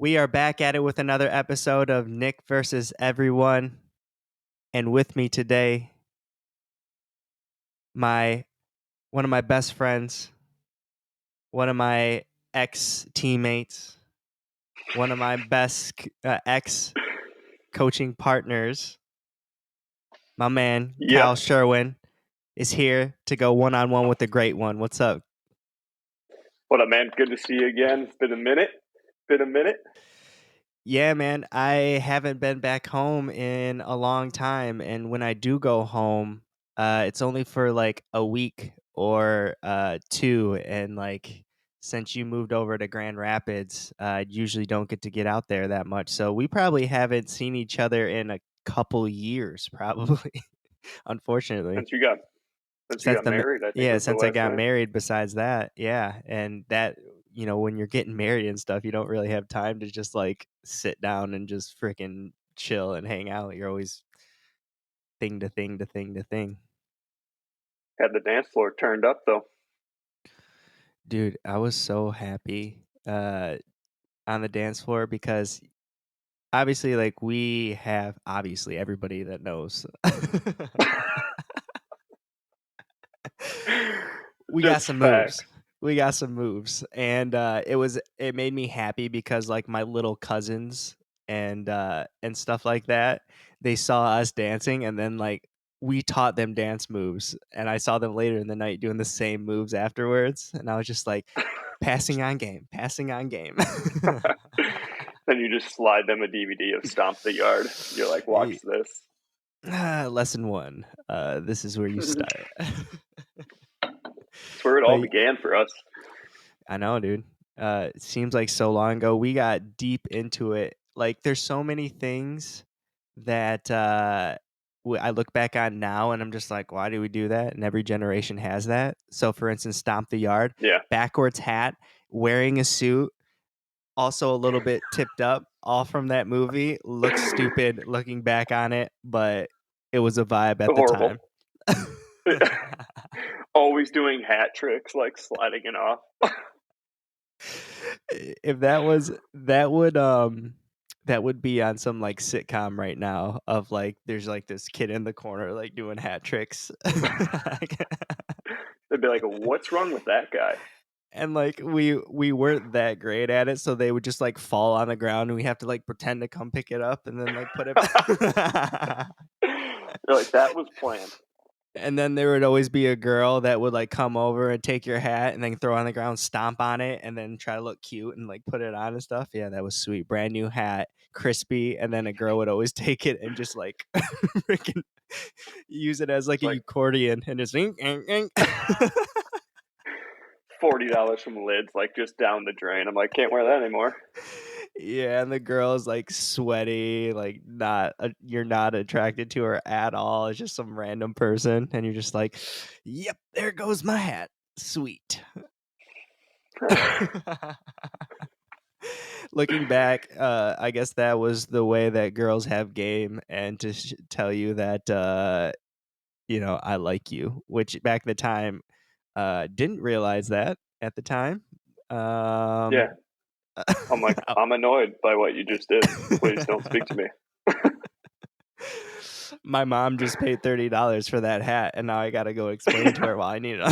We are back at it with another episode of Nick versus Everyone. And with me today, my one of my best friends, one of my ex teammates, one of my best ex coaching partners, my man, Yep. Cal Sherwin, is here to go one on one with the great one. What's up? What up, man? Good to see you again. It's been a minute. Yeah, man, I haven't been back home in a long time. And when I do go home, it's only for like a week or two. And like, since you moved over to Grand Rapids, I usually don't get out there that much. So we probably haven't seen each other in a couple years, probably, unfortunately. Since you got since you Since got married, I think yeah, was the since I last got time. married, besides that, yeah, and that, when you're getting married and stuff, you don't really have time to just, like, sit down and just freaking chill and hang out. You're always thing to thing to thing to thing. Had the dance floor turned up though. Dude, I was so happy, on the dance floor because obviously, like, we have obviously, everybody that knows. We got Just some moves. facts. We got some moves, and it made me happy because like my little cousins and stuff like that, they saw us dancing, and then like we taught them dance moves, and I saw them later in the night doing the same moves afterwards, and I was just like, passing on game, passing on game. Then you just slide them a DVD of Stomp the Yard. You're like, watch this. Lesson one. This is where you That's start. where it all But began for us. I know, dude. It seems like so long ago. We got deep into it. Like, there's so many things that I look back on now, and I'm just like, why do we do that? And every generation has that. So, for instance, stomp the yard, Yeah. backwards hat, wearing a suit, also a little bit tipped up, all from that movie. Looks stupid looking back on it, but it was a vibe at the Horrible. time. Always doing hat tricks like sliding it off. If that would be on some like sitcom right now of like there's like this kid in the corner like doing hat tricks. They'd be like, what's wrong with that guy? And like we weren't that great at it, so they would just like fall on the ground and we have to like pretend to come pick it up and then like put it back. You're like, that was planned. And then there would always be a girl that would like come over and take your hat and then throw it on the ground, stomp on it, and then try to look cute and like put it on and stuff. Yeah, that was sweet. Brand new hat, crispy, and then a girl would always take it and just like freaking use it as like It's a like accordion and just $40 from lids, like just down the drain. I'm like, can't wear that anymore. Yeah, and the girl is like sweaty, like not you're not attracted to her at all. It's just some random person, and you're just like, "Yep, there goes my hat. Sweet." Looking back, I guess that was the way that girls have game, and to tell you that I like you, which back at the time, didn't realize that at the time. Yeah. Um, I'm like, I'm annoyed by what you just did. Please don't speak to me. My mom just paid $30 for that hat, and now I gotta go explain to her why I need it.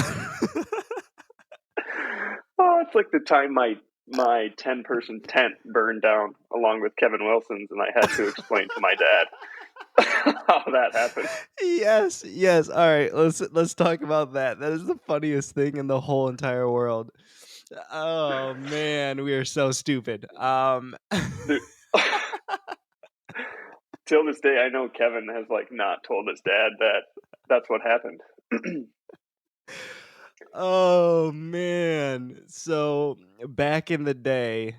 Oh, it's like the time my 10-person tent burned down along with Kevin Wilson's, and I had to explain to my dad how that happened. Yes, yes. All right, let's talk about that. That is the funniest thing in the whole entire world. Oh man, we are so stupid. Dude, till this day, I know Kevin has like not told his dad that that's what happened. Oh man. So back in the day,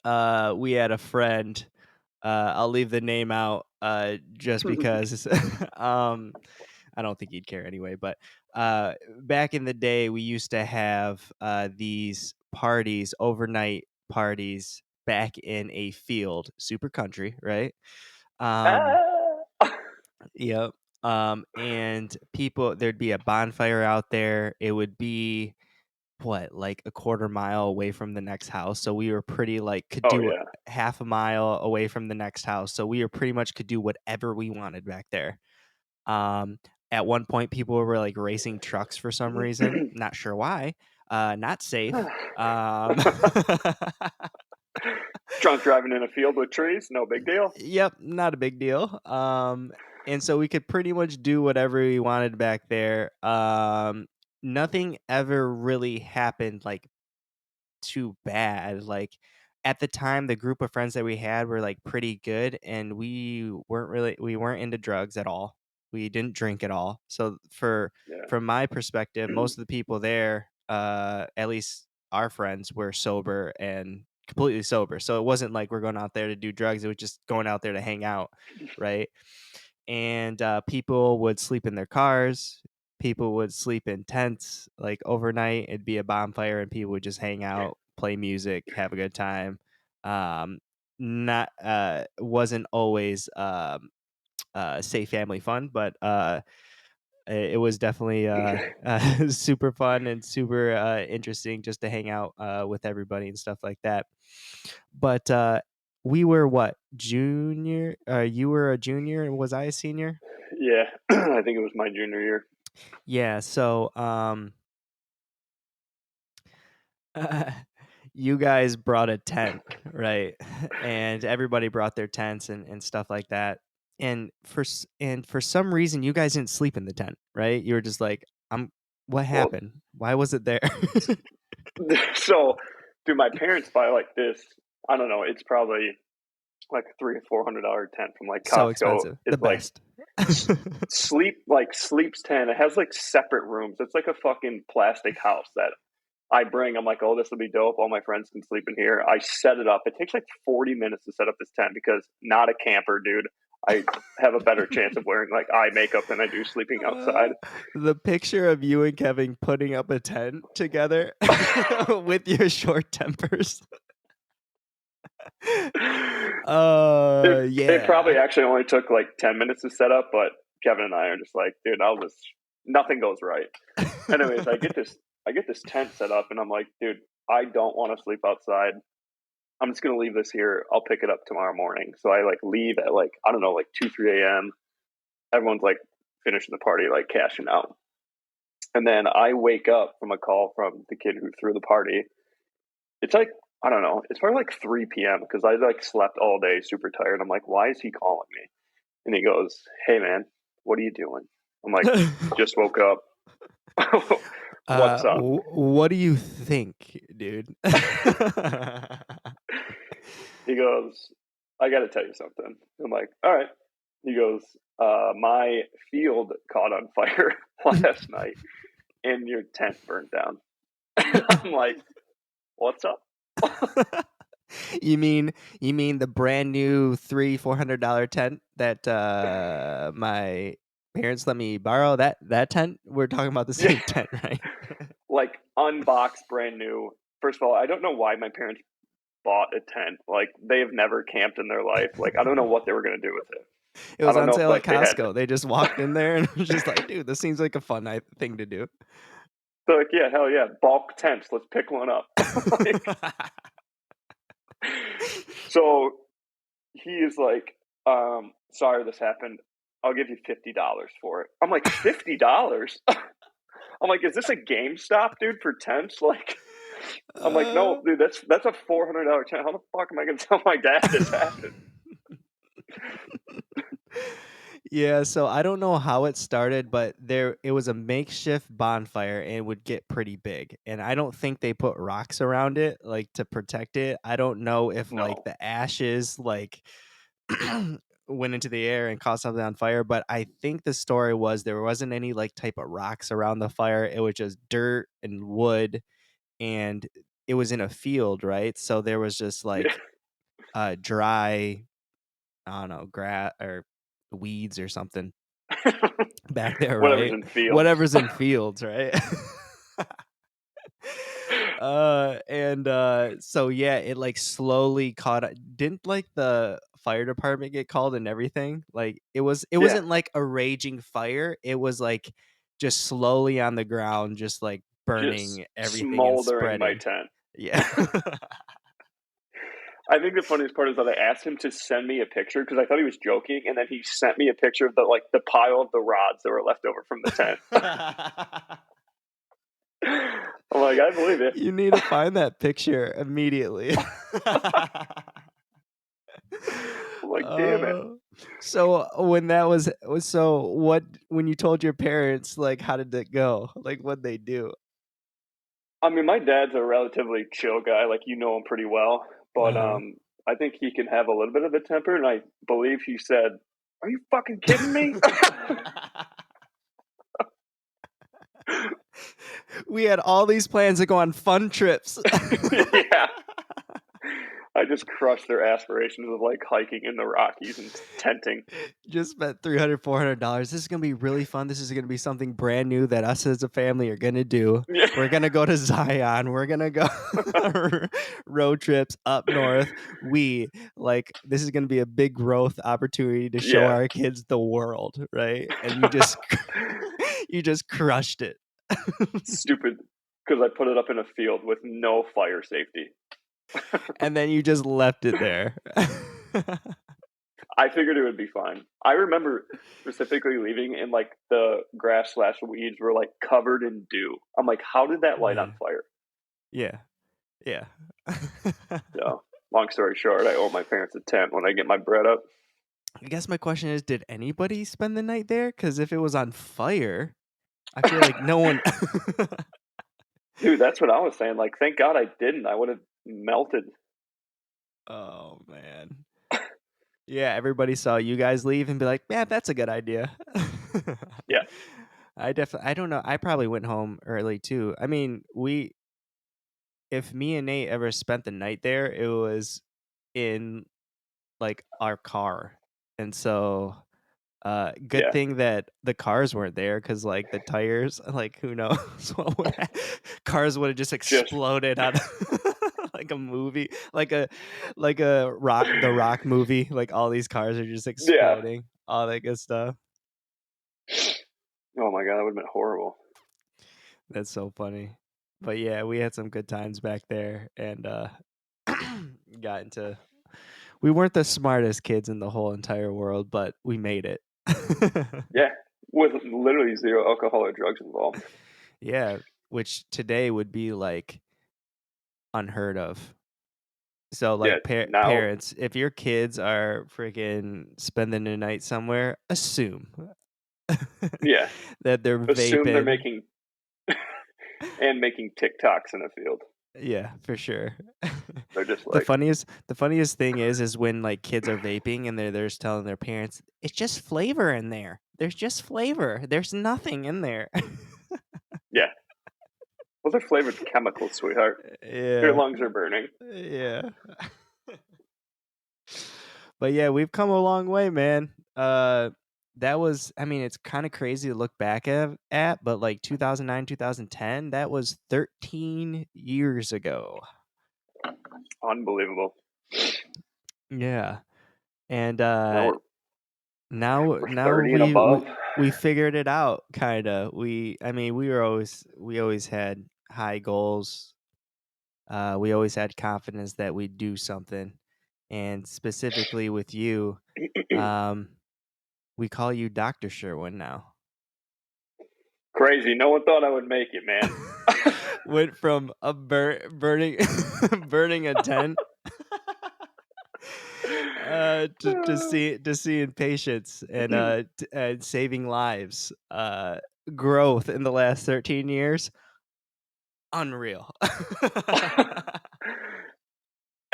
we had a friend. I'll leave the name out just because I don't think he'd care anyway. But back in the day, we used to have these parties, overnight parties, back in a field, super country, right? Um, Ah! yep. And people, there'd be a bonfire out there. It would be what, like a quarter mile away from the next house. So we were pretty like could Oh do yeah. half a mile away from the next house. So we were pretty much could do whatever we wanted back there. Um, at one point, people were like racing trucks for some reason. Not sure why. Not safe. Drunk driving in a field with trees, no big deal. Yep, not a big deal. And so we could pretty much do whatever we wanted back there. Nothing ever really happened like too bad. Like at the time, the group of friends that we had were like pretty good, and we weren't into drugs at all. We didn't drink at all. So Yeah. from my perspective, most of the people there, at least our friends, were sober and completely sober. So it wasn't like we're going out there to do drugs. It was just going out there to hang out, right? And people would sleep in their cars. People would sleep in tents like overnight. It'd be a bonfire, and people would just hang out, play music, have a good time. Um, not wasn't always safe family fun, but it was definitely super fun and super interesting just to hang out with everybody and stuff like that. But we were what, junior? You were a junior, and was I a senior? Yeah. I think it was my junior year. Yeah, so, you guys brought a tent, right? And everybody brought their tents and stuff like that, and for some reason, you guys didn't sleep in the tent, right? You were just like, "I'm what Well, happened? Why was it there?" so, dude, my parents buy like this. I don't know. It's probably like $300 or $400 tent from like So Costco. expensive. The It's like best. sleeps tent. It has like separate rooms. It's like a fucking plastic house that I bring. I'm like, oh, this will be dope. All my friends can sleep in here. I set it up. It takes like 40 minutes to set up this tent because not a camper, dude. I have a better chance of wearing like eye makeup than I do sleeping outside. Uh, the picture of you and Kevin putting up a tent together with your short tempers. It probably Yeah. actually only took like 10 minutes to set up, but Kevin and I are just like, dude, nothing goes right. Anyways, I get this tent set up and I'm like, dude, I don't want to sleep outside. I'm just gonna leave this here. I'll pick it up tomorrow morning. So I like leave at like, I don't know, like 2, 3 a.m. Everyone's like finishing the party, like cashing out. And then I wake up from a call from the kid who threw the party. It's like, I don't know, it's probably like 3 p.m. because I like slept all day, super tired. I'm like, why is he calling me? And he goes, hey man, what are you doing? I'm like, just woke up. What's up? What do you think, dude? He goes, I got to tell you something. I'm like, all right. He goes, my field caught on fire last night and your tent burned down. I'm like, what's up? You mean the brand new $300-$400 tent that my parents let me borrow? That tent? We're talking about the Yeah, same tent, right? like unboxed, brand new. First of all, I don't know why my parents bought a tent. Like they have never camped in their life. Like I don't know what they were gonna do with it. It I was don't on know if sale at like they had. Costco. They just walked in there and was just like, "Dude, this seems like a fun thing to do." They're like, yeah, hell yeah, bulk tents. Let's pick one up. Like, so he is like, sorry this happened. I'll give you $50 for it. I'm like, $50? I'm like, is this a GameStop, dude, for tents? Like, I'm like, no, Uh, dude, that's a $400 tent. How the fuck am I gonna tell my dad this happened? yeah, so I don't know how it started, but it was a makeshift bonfire and would get pretty big. And I don't think they put rocks around it like to protect it. I don't know if like No. the ashes like went into the air and caught something on fire, but I think the story was there wasn't any like type of rocks around the fire. It was just dirt and wood, and it was in a field, right? So there was just Yeah. like dry, I don't know, grass or weeds or something back there, Whatever's right? in fields. Whatever's in fields, right? And so yeah, it like slowly caught didn't like the fire department get called and everything? Like it Yeah. wasn't like a raging fire. It was like just slowly on the ground, just like just burning everything and smoldering my spreading. tent. Yeah. I think the funniest part is that I asked him to send me a picture because I thought he was joking, and then he sent me a picture of the pile of the rods that were left over from the tent. I'm like, I believe it. You need to find that picture immediately. I'm like, damn it. Oh. So when that was so what when you told your parents, like, how did it go? Like, what'd they do? I mean, my dad's a relatively chill guy, like you know him pretty well, but Uh-huh. I think he can have a little bit of a temper, and I believe he said, "Are you fucking kidding me?" We had all these plans to go on fun trips. Yeah, I just crushed their aspirations of like hiking in the Rockies and tenting. Just spent $300, $400. This is gonna be really fun. This is gonna be something brand new that us as a family are gonna do. Yeah, We're gonna go to Zion. We're gonna go road trips up north. This is gonna be a big growth opportunity to show yeah, our kids the world, right? And you just you just crushed it. stupid because I put it up in a field with no fire safety. And then you just left it there. I figured it would be fine. I remember specifically leaving and like the grass slash weeds were like covered in dew. I'm like, how did that light on Yeah. fire? Yeah. Yeah. So, long story short, I owe my parents a tent when I get my bread up. I guess my question is, did anybody spend the night there? Because if it was on fire, I feel like no one. Dude, that's what I was saying. Like, thank God I didn't. I would have melted. Oh man. Yeah, everybody saw you guys leave and be like, "Yeah, that's a good idea." Yeah, I don't know. I probably went home early too. I mean, we if me and Nate ever spent the night there, it was in like our car, and so good yeah, thing that the cars weren't there because, like, the tires, like, who knows what would cars would have just just exploded out like a movie, like a the Rock movie, like, all these cars are just yeah. exploding, all that good stuff. Oh my God, that would have been horrible. That's so funny. But, yeah, we had some good times back there and, got into we weren't the smartest kids in the whole entire world, but we made it. Yeah, with literally zero alcohol or drugs involved. Yeah, which today would be, like, unheard of. So, Yeah, like, now parents, if your kids are freaking spending the night somewhere, assume yeah. that they're Assume they're vaping. making and making TikToks in a field. Yeah, for sure. They're just The like, funniest thing is when, like, kids are vaping and they're just telling their parents, "It's just flavor in there. There's just flavor. There's nothing in there." yeah, those are flavored chemicals, sweetheart. Your Yeah, lungs are burning. yeah. But yeah, we've come a long way, man. That was I mean, it's kinda crazy to look back at, but, like, 2009, 2010, that was 13 years ago. Unbelievable. Yeah, and, Now we're now 30 and above. we figured it out, kinda. I mean, we always had high goals. We always had confidence that we'd do something, and specifically with you, um, we call you Doctor Sherwin now. Crazy. No one thought I would make it, man. Went from a burning burning a tent to seeing patients and and saving lives. Growth in the last 13 years, unreal.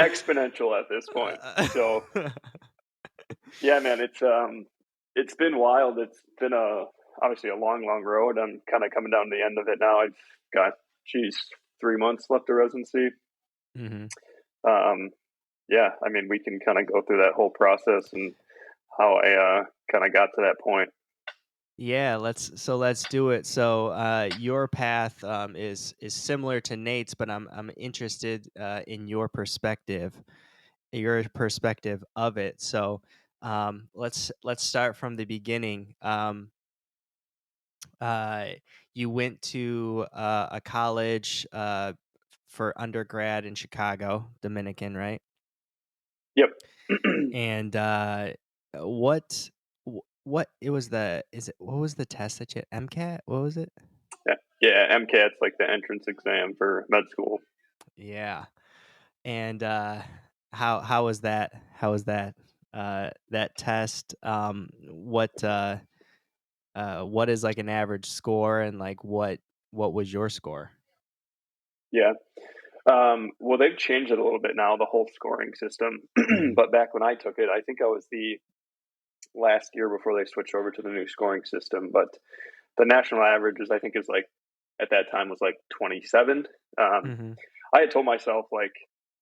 Exponential at this point. So yeah, man, it's been wild. It's been obviously a long, long road. I'm kind of coming down to the end of it now. I've got, geez, 3 months left of residency. Mhm. Um, yeah, I mean, we can kind of go through that whole process and how I kind of got to that point. Yeah, let's do it. So, your path is similar to Nate's, but I'm interested in your perspective of it. So, let's start from the beginning. Uh, you went to a college for undergrad in Chicago, Dominican, right? Yep. And what what it was the is it what was the test that you MCAT? What was it? Yeah, yeah, MCAT's like the entrance exam for med school. Yeah. And how was that? How was that? That test? What is like an average score, and like what was your score? Yeah. Well, they've changed it a little bit now, the whole scoring system. Hmm. But back when I took it, I think I was the last year before they switched over to the new scoring system. But the national average is, I think, is like at that time was like 27. Um, Hmm. I had told myself like,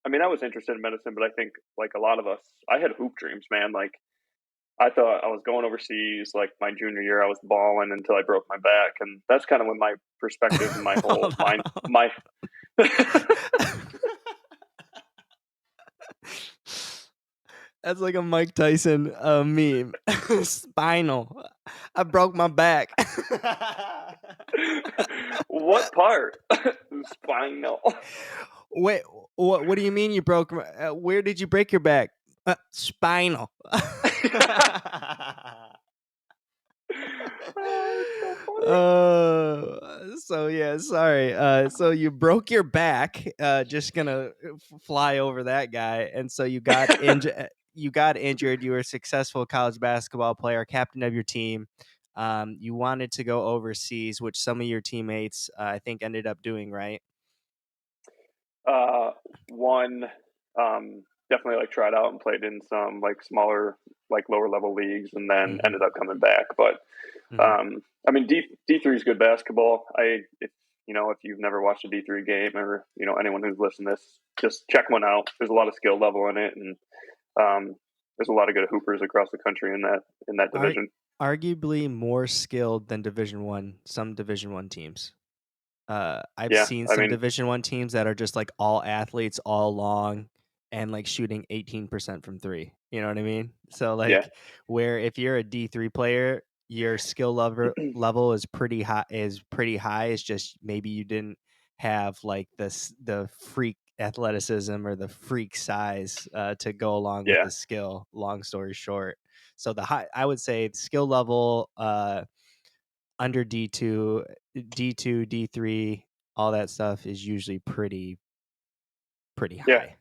I mean, I was interested in medicine, but I think like a lot of us, I had hoop dreams, man. Like I thought I was going overseas. Like my junior year, I was balling until I broke my back, and that's kind of when my perspective and my whole Hold mind, on. my That's like a Mike Tyson meme. Spinal. I broke my back. what part? Spinal. Wait, what do you mean you broke? Where did you break your back? Spinal. Oh, it's so funny. So yeah, sorry. So you broke your back. Just gonna fly over that guy, and so you got injured. You got injured. You were a successful college basketball player, captain of your team. You wanted to go overseas, which some of your teammates, I think, ended up doing. Right. Uh, one, definitely like tried out and played in some like smaller, like lower level leagues, and then Hmm. ended up coming back. But Hmm. I mean, D3 is good basketball. If if you've never watched a D3 game, or anyone who's listened to this, just check one out. There's a lot of skill level in it, and there's a lot of good hoopers across the country in that Are division. arguably more skilled than Division 1. Some Division 1 teams. I've Yeah, seen I some mean, Division 1 teams that are just like all athletes, all long, and like shooting 18% from three. You know what I mean? So yeah, like, where if you're a D3 player, your skill level is pretty high. Is pretty high. It's just maybe you didn't have like the freak athleticism or the freak size to go along with yeah, the skill. Long story short, so I would say the skill level under D2, D2, D3, all that stuff is usually pretty yeah. high.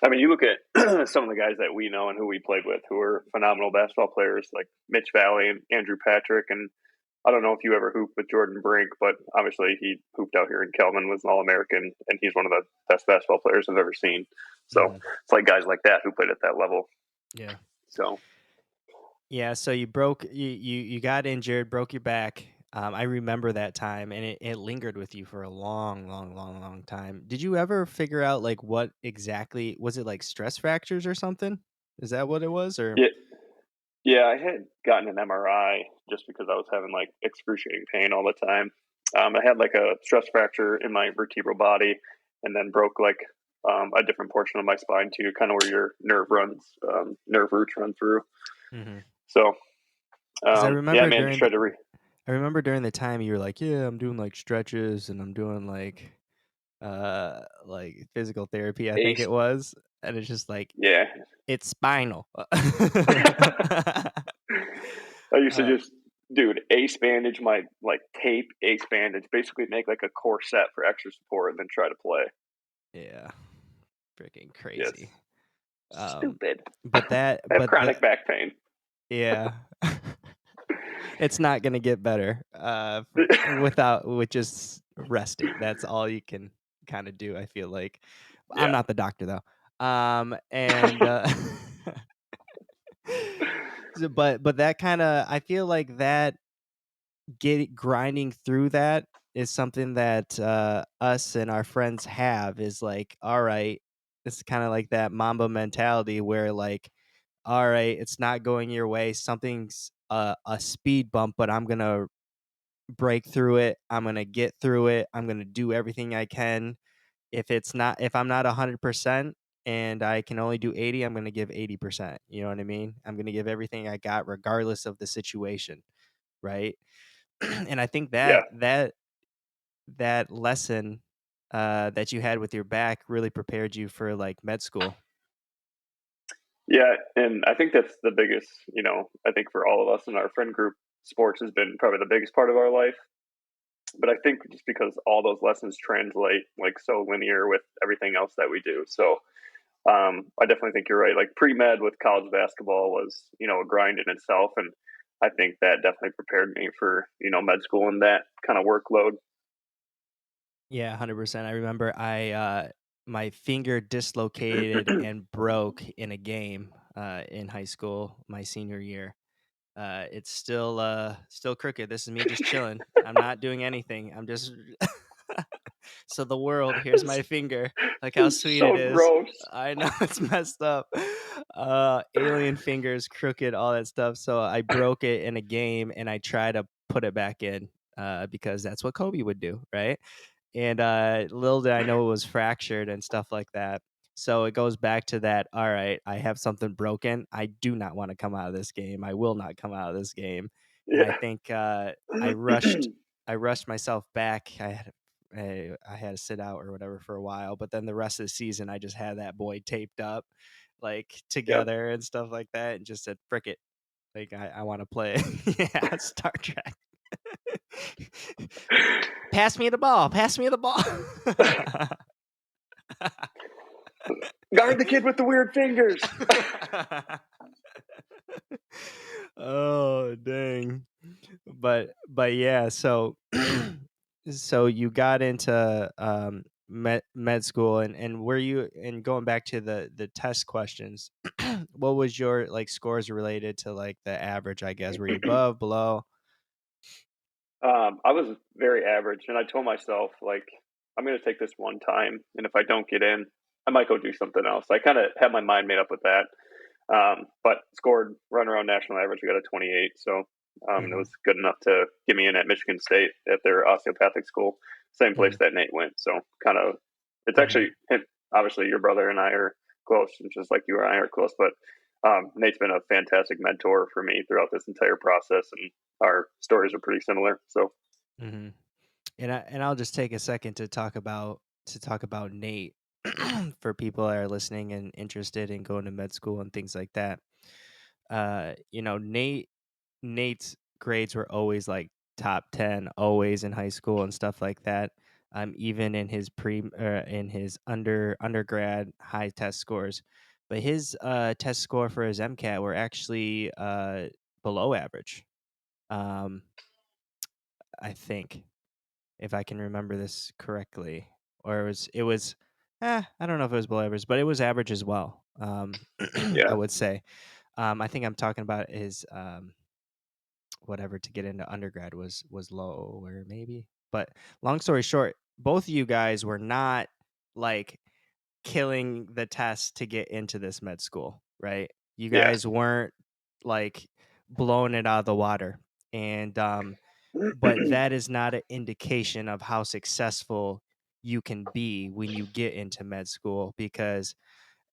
I mean, you look at some of the guys that we know and who we played with, who are phenomenal basketball players, like Mitch Valley and Andrew Patrick. And I don't know if you ever hooped with Jordan Brink, but obviously he hooped out here in Kelvin, was an All American, and he's one of the best basketball players I've ever seen. So Mhm. it's like guys like that who played at that level. Yeah. So Yeah, so you got injured, broke your back. I remember that time, and it lingered with you for a long, long, long, long time. Did you ever figure out like what exactly was it, like stress fractures or something? Is that what it was? Or yeah, yeah, I had gotten an MRI just because I was having like excruciating pain all the time. I had like a stress fracture in my vertebral body, and then broke like a different portion of my spine too, kind of where your nerve roots run through. because So I yeah, remember man, just during tried to re. I remember during the time you were like, yeah, I'm doing like stretches and I'm doing like physical therapy, I think Ace. it was, and it's just like Yeah. it's spinal. I used to uh, just, dude, ace bandage my like tape ace bandage, basically make like a corset for extra support, and then try to play. yeah, freaking Yes. crazy. Um, Stupid. but I that, have but the chronic back pain. yeah, it's not gonna get better without with just resting. That's all you can kind of do. I feel like I'm Yeah. not the doctor though. And but that kind of I feel like that get grinding through that is something that us and our friends have is like, all right, it's kind of like that Mamba mentality where like, all right, it's not going your way, something's a speed bump, but I'm gonna break through it, I'm gonna get through it, I'm gonna do everything I can. If I'm not 100% and I can only do 80, I'm gonna give 80%. You know what I mean? I'm gonna give everything I got regardless of the situation, right? And I think Yeah. that lesson, that you had with your back really prepared you for, like, med school. Yeah, and I think that's the biggest, I think for all of us in our friend group, sports has been probably the biggest part of our life. But I think just because all those lessons translate like so linear with everything else that we do. So I definitely think you're right. Like pre med with college basketball was, a grind in itself. And I think that definitely prepared me for, med school and that kind of workload. Yeah, 100%. I remember my finger dislocated and broke in a game, in high school my senior year. It's still crooked. This is me just chilling. I'm not doing anything. I'm just so the world, here's my finger. Like how It's sweet it so is. gross. I know it's messed up. Alien fingers, crooked, all that stuff. So I broke it in a game and I try to put it back in, because that's what Kobe would do, right? And little did I know it was fractured and stuff like that. So it goes back to that. All right, I have something broken. I do not want to come out of this game. I will not come out of this game. And I Yeah. think I rushed. I rushed myself back. I had to sit out or whatever for a while, but then the rest of the season, I just had that boy taped up, like Yep. together and stuff like that, and just said, "Frick it, like I want to play." Yeah, Star Trek. Pass me the ball. Pass me the ball. Guard the kid with the weird fingers. Oh, dang. But yeah, so so you got into med school, and were you, and going back to the test questions, what was your like scores related to like the average, I guess? Were you above, below? I was very average, and I told myself like I'm going to take this one time, and if I don't get in, I might go do something else. I kind of had my mind made up with that, but scored right around national average. I got a 28, so it Mhm. was good enough to get me in at Michigan State at their osteopathic school, same place Mhm. that Nate went. So kind of, it's actually Mhm. obviously your brother and I are close, and just like you and I are close, but Nate's been a fantastic mentor for me throughout this entire process, and our stories are pretty similar. So Mhm. And I'll just take a second to talk about Nate for people that are listening and interested in going to med school and things like that. Nate's grades were always like top 10, always in high school and stuff like that. Even in his in his undergrad high test scores, but his test score for his MCAT were actually below average. Um, I think, if I can remember this correctly, or it was, I don't know if it was below average, but it was average as well. I yeah. would say. I think I'm talking about his whatever to get into undergrad was lower maybe. But long story short, both of you guys were not like killing the test to get into this med school, right? You Yeah. guys weren't like blowing it out of the water. And but that is not an indication of how successful you can be when you get into med school, because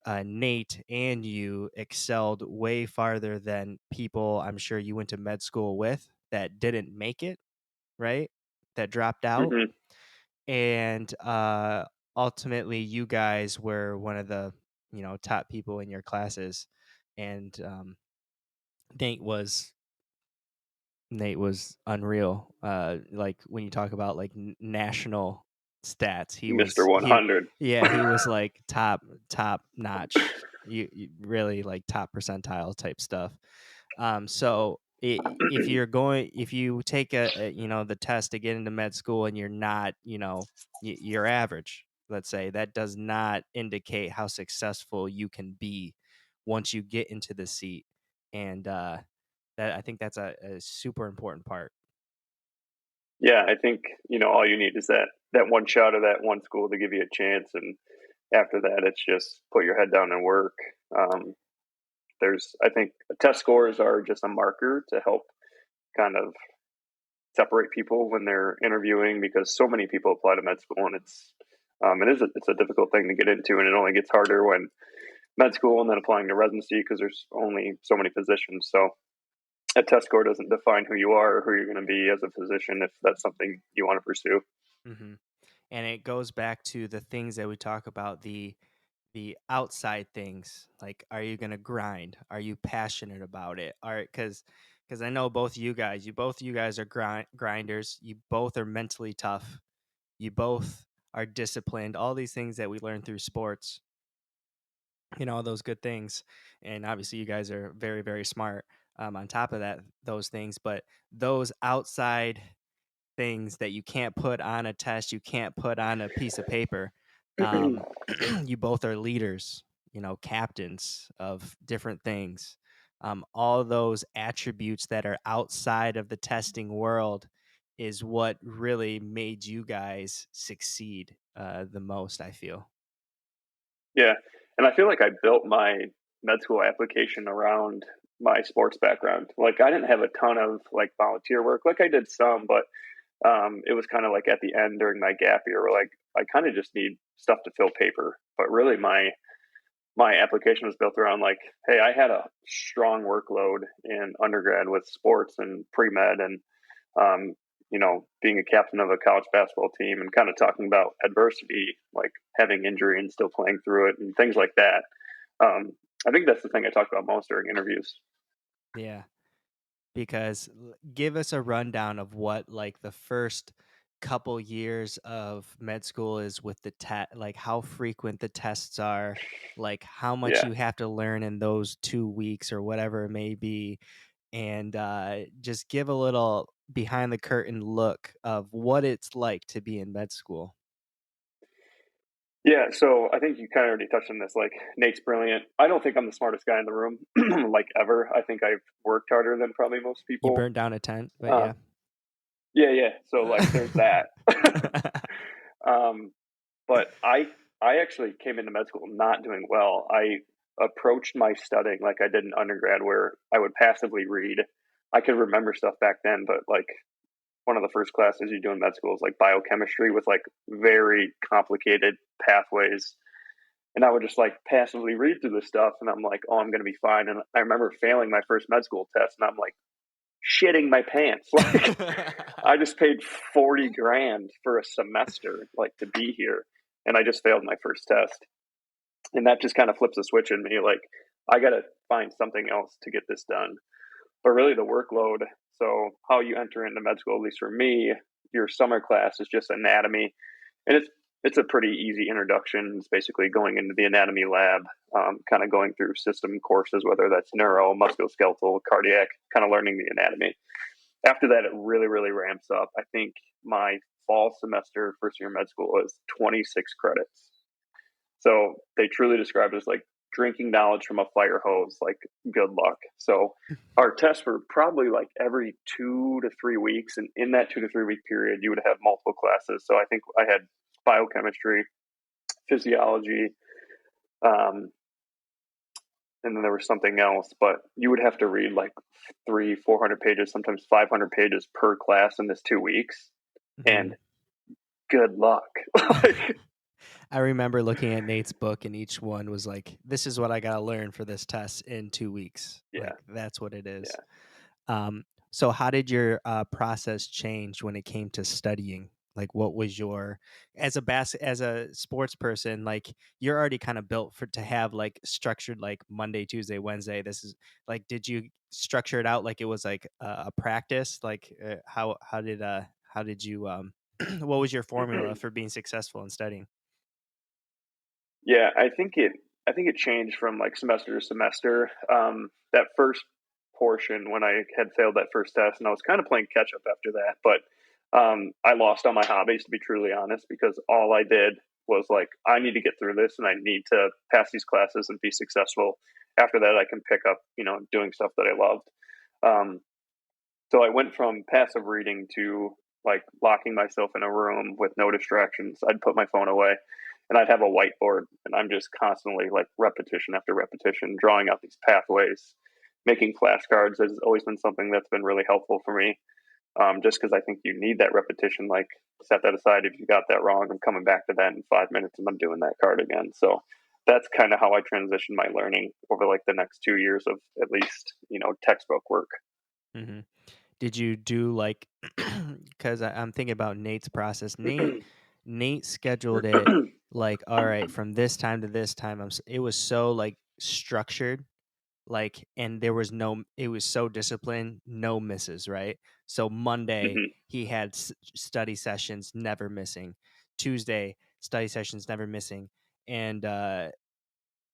Nate and you excelled way farther than people I'm sure you went to med school with that didn't make it, right? That dropped out. hmm And ultimately, you guys were one of the top people in your classes, and Nate was Nate was unreal. Like when you talk about like national stats, he Mr. was he 100. yeah, he was like top notch. You really like top percentile type stuff. So if you take the test to get into med school and you're not, you're average, let's say, that does not indicate how successful you can be once you get into the seat. And that I think that's a super important part. Yeah, I think all you need is that one shot of that one school to give you a chance, and after that, it's just put your head down and work. Um, I think test scores are just a marker to help kind of separate people when they're interviewing, because so many people apply to med school, and it's a difficult thing to get into, and it only gets harder when med school and then applying to residency because there's only so many positions. So a test score doesn't define who you are or who you're going to be as a physician if that's something you want to pursue. Hmm. And it goes back to the things that we talk about, the outside things, like, are you going to grind, are you passionate about it, are because I know both you guys, you guys are grinders, you both are mentally tough, you both are disciplined, all these things that we learn through sports, all those good things. And obviously you guys are very, very smart, on top of that, those things. But those outside things that you can't put on a test, you can't put on a piece of paper. Um, you both are leaders, captains of different things. All those attributes that are outside of the testing world is what really made you guys succeed, the most, I feel. Yeah. And I feel like I built my med school application around my sports background. Like I didn't have a ton of like volunteer work. Like I did some, but it was kind of like at the end during my gap year where like I kind of just need stuff to fill paper. But really my application was built around like, hey, I had a strong workload in undergrad with sports and pre-med and um, being a captain of a college basketball team and kind of talking about adversity, like having injury and still playing through it and things like that. I think that's the thing I talk about most during interviews. Yeah. Because give us a rundown of what, like, the first couple years of med school is with the test, like how frequent the tests are, like how much Yeah. you have to learn in those 2 weeks or whatever it may be, and just give a little behind the curtain look of what it's like to be in med school. Yeah, so I think you kind of already touched on this. Like Nate's brilliant. I don't think I'm the smartest guy in the room, like ever. I think I've worked harder than probably most You people. burnt down a tent, but yeah. Um, yeah, yeah. So like, there's that. um, but I actually came into med school not doing well. I approached my studying like I did in undergrad, where I would passively read. I could remember stuff back then, but like one of the first classes you do in med school is like biochemistry with like very complicated pathways. And I would just like passively read through this stuff, and I'm like, oh, I'm going to be fine. And I remember failing my first med school test, and I'm like shitting my pants. Like I just paid 40 grand for a semester, like to be here, and I just failed my first test. And that just kind of flips a switch in me. Like I got to find something else to get this done. But really, the workload. So how you enter into med school, at least for me, your summer class is just anatomy, and it's a pretty easy introduction. It's basically going into the anatomy lab, kind of going through system courses, whether that's neuro, musculoskeletal, cardiac, kind of learning the anatomy. After that, it really, really ramps up. I think my fall semester, first year med school, was 26 credits. So they truly describe it as like drinking knowledge from a fire hose, like good luck. So our tests were probably like every 2 to 3 weeks. And in that 2 to 3 week period, you would have multiple classes. So I think I had biochemistry, physiology, um, and then there was something else, but you would have to read like 400 pages, sometimes 500 pages per class in this 2 weeks. Mhm. And good luck. Like, I remember looking at Nate's book, and each one was like, "This is what I gotta learn for this test in 2 weeks." yeah, Like, that's what it is. yeah. So how did your process change when it came to studying? Like, what was your, as a sports person, like, you're already kind of built for to have like structured, like Monday, Tuesday, Wednesday. This is like, did you structure it out like it was like a practice? Like, how did you what was your formula for being successful in studying? Yeah, I think it changed from like semester to semester. That first portion when I had failed that first test, and I was kind of playing catch up after that, but I lost all my hobbies to be truly honest because all I did was like I need to get through this and I need to pass these classes and be successful. After that, I can pick up doing stuff that I loved. Um, so I went from passive reading to like locking myself in a room with no distractions. I'd put my phone away and I'd have a whiteboard and I'm just constantly like repetition after repetition, drawing out these pathways. Making flashcards has always been something that's been really helpful for me. Just because I think you need that repetition. Like set that aside. If you got that wrong, I'm coming back to that in 5 minutes and I'm doing that card again. So that's kind of how I transitioned my learning over like the next 2 years of at least textbook work. Mhm. Did you do like, because I'm thinking about Nate's process. Nate scheduled it like, all right, from this time to this time. It was so like structured, like, and there was no. It was so disciplined, no misses, right? So Monday Mhm. he had study sessions, never missing. Tuesday study sessions, never missing,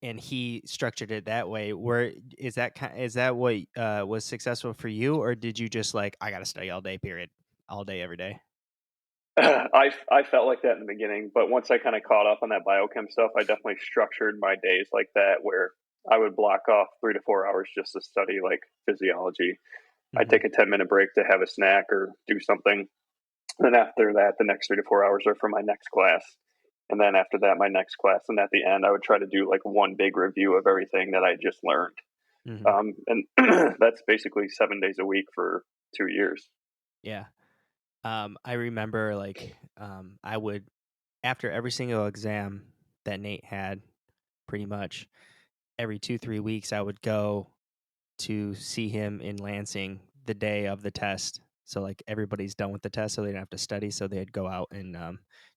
and he structured it that way. Where is that what was successful for you, or did you just like I got to study all day, period, all day, every day? I felt like that in the beginning, but once I kind of caught up on that biochem stuff, I definitely structured my days like that, where I would block off 3 to 4 hours just to study like physiology. I'd Hmm. take a 10-minute break to have a snack or do something. Then after that, the next 3 to 4 hours are for my next class. And then after that, my next class. And at the end, I would try to do like one big review of everything that I just learned. Hmm. And that's basically 7 days a week for 2 years. Yeah. I remember like I would after every single exam that Nate had, pretty much every 2 3 weeks, I would go to see him in Lansing the day of the test. So like everybody's done with the test, so they don't have to study. So they'd go out and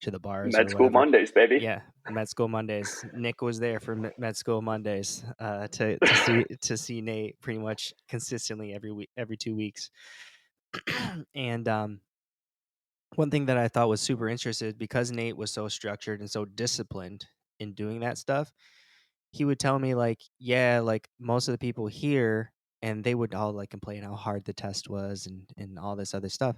to the bars Med or school whatever. Mondays, baby. Yeah, med school Mondays. Nick was there for med school Mondays to see Nate pretty much consistently every week, every 2 weeks. And one thing that I thought was super interesting because Nate was so structured and so disciplined in doing that stuff, he would tell me like, yeah, like most of the people here, and they would all like complain how hard the test was and all this other stuff.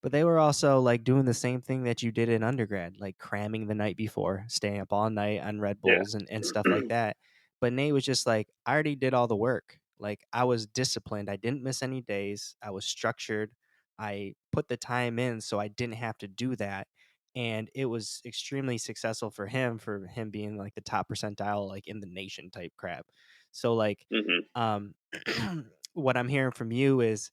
But they were also like doing the same thing that you did in undergrad, like cramming the night before, staying up all night on Red Yeah. Bulls and stuff like that. But Nate was just like, I already did all the work. Like I was disciplined. I didn't miss any days. I was structured. I put the time in so I didn't have to do that. And it was extremely successful for him being like the top percentile like in the nation type crap. So like Hmm. um what I'm hearing from you is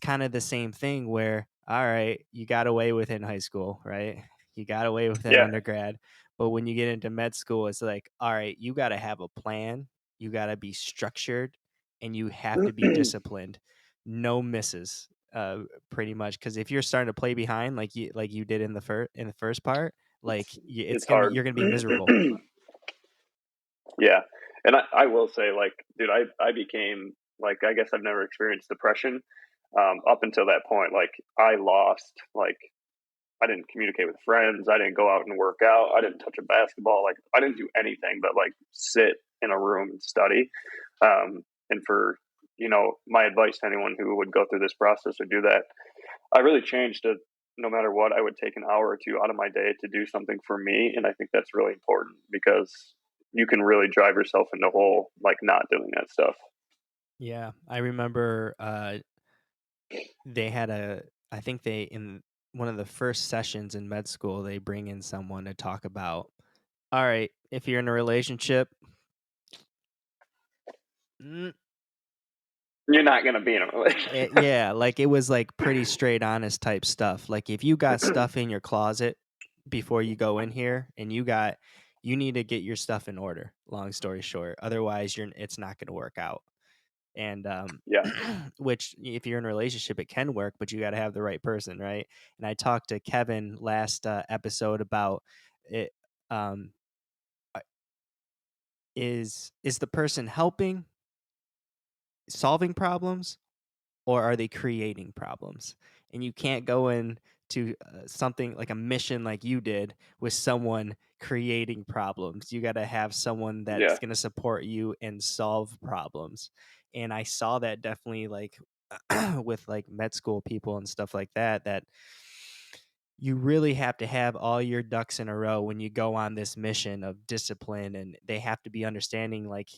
kind of the same thing where all right, you got away with it in high school, right? You got away with it in Yeah. undergrad, but when you get into med school, it's like, all right, you got to have a plan, you got to be structured, and you have to be disciplined. No misses, pretty much. Because if you're starting to play behind, like you did in the first part, like it's It's gonna be hard. you're gonna be miserable. Yeah. And I will say, like, dude, I became like, I guess I've never experienced depression up until that point. Like, I lost, like, I didn't communicate with friends. I didn't go out and work out. I didn't touch a basketball. Like, I didn't do anything but like sit in a room and study. And for, my advice to anyone who would go through this process or do that, I really changed to no matter what, I would take an hour or two out of my day to do something for me. And I think that's really important because you can really drive yourself into a hole like not doing that stuff. Yeah, I remember they had I think they in one of the first sessions in med school they bring in someone to talk about, all right, if you're in a relationship, mm, You're not going to be in a relationship. yeah, like it was like pretty straight honest type stuff. Like if you got stuff in your closet before you go in here and you need to get your stuff in order, long story short. Otherwise it's not going to work out. And Yeah. which if you're in a relationship it can work, but you got to have the right person, right? And I talked to Kevin last episode about it. um uh, is the person helping solving problems, or are they creating problems? And you can't go into something like a mission like you did with someone creating problems. You got to have someone Yeah. that's going to support you and solve problems. And I saw that definitely like with like med school people and stuff like that, that you really have to have all your ducks in a row when you go on this mission of discipline, and they have to be understanding like,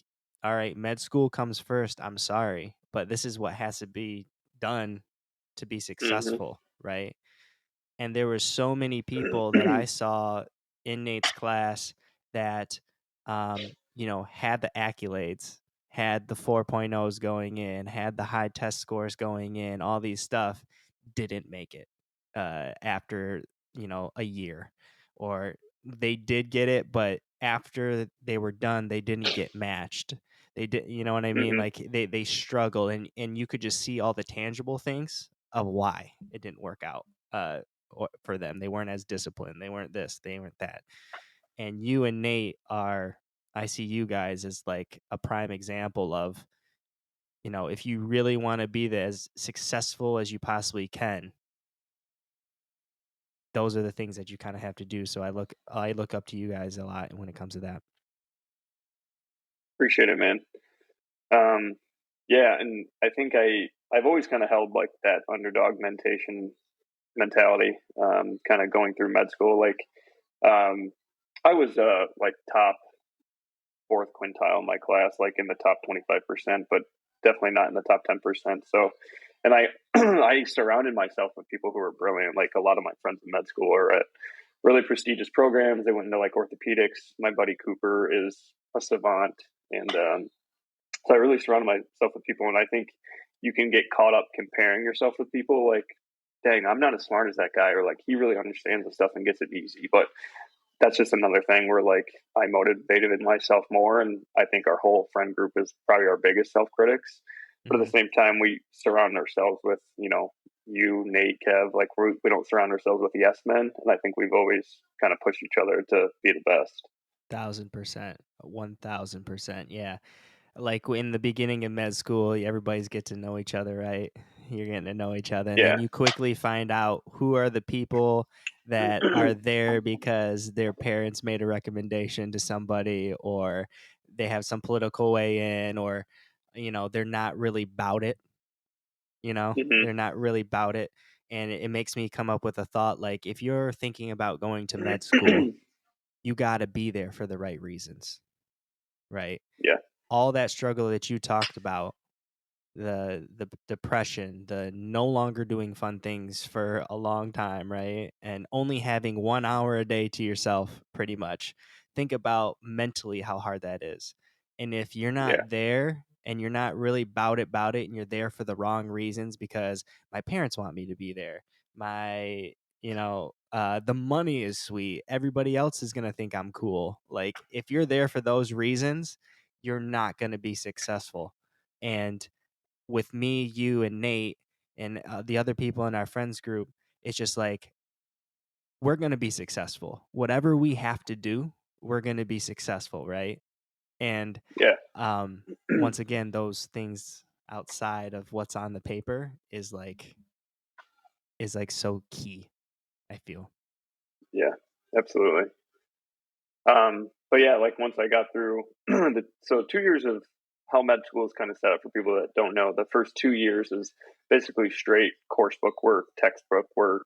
all right, med school comes first, I'm sorry, but this is what has to be done to be Hmm. successful, right? And there were so many people that I saw in Nate's class that had the accolades, had the 4.0s going in, had the high test scores going in, all these stuff, didn't make it after, a year. Or they did get it, but after they were done, they didn't get matched. They did, you know what I mean? Mhm. Like they struggle, and you could just see all the tangible things of why it didn't work out for them. They weren't as disciplined. They weren't this. They weren't that. And you and Nate are, I see you guys as like a prime example of, if you really want to be as successful as you possibly can, those are the things that you kind of have to do. So I look up to you guys a lot when it comes to that. Appreciate it, man. Um, yeah, and I think I've always kind of held like that underdog mentality. Kind of going through med school, like um, I was like top fourth quintile in my class, like in the top 25%, but definitely not in the top 10%. So, and I I surrounded myself with people who were brilliant. Like a lot of my friends in med school are at really prestigious programs. They went into like orthopedics. My buddy Cooper is a savant, and so I really surrounded myself with people. And I think you can get caught up comparing yourself with people. Like, dang, I'm not as smart as that guy, or like he really understands the stuff and gets it easy. But that's just another thing where like I motivated myself more, and I think our whole friend group is probably our biggest self critics. But at Hmm. the same time, we surround ourselves with you, Nate, Kev. Like we don't surround ourselves with yes men, and I think we've always kind of pushed each other to be the best. 1000%, 1000%. Yeah. Like in the beginning of med school, everybody's get to know each other, right? You're getting to know each other, and then Yeah. you quickly find out who are the people that are there because their parents made a recommendation to somebody, or they have some political way in, or they're not really about it. Hmm. They're not really about it, and it makes me come up with a thought like, if you're thinking about going to med school, you got to be there for the right reasons, right? Yeah. All that struggle that you talked about, the depression, the no longer doing fun things for a long time, right? And only having 1 hour a day to yourself pretty much. Think about mentally how hard that is. And if you're Yeah. not there and you're not really about it and you're there for the wrong reasons because my parents want me to be there. My the money is sweet. Everybody else is going to think I'm cool. Like if you're there for those reasons, you're not going to be successful. And with me, you, and Nate, and the other people in our friends group, it's just like we're going to be successful. Whatever we have to do, we're going to be successful, right? And Yeah. once again, those things outside of what's on the paper is like so key. I feel. Yeah. Absolutely. But yeah, like once I got through so 2 years of how med school is kind of set up for people that don't know, the first 2 years is basically straight course book work, textbook work,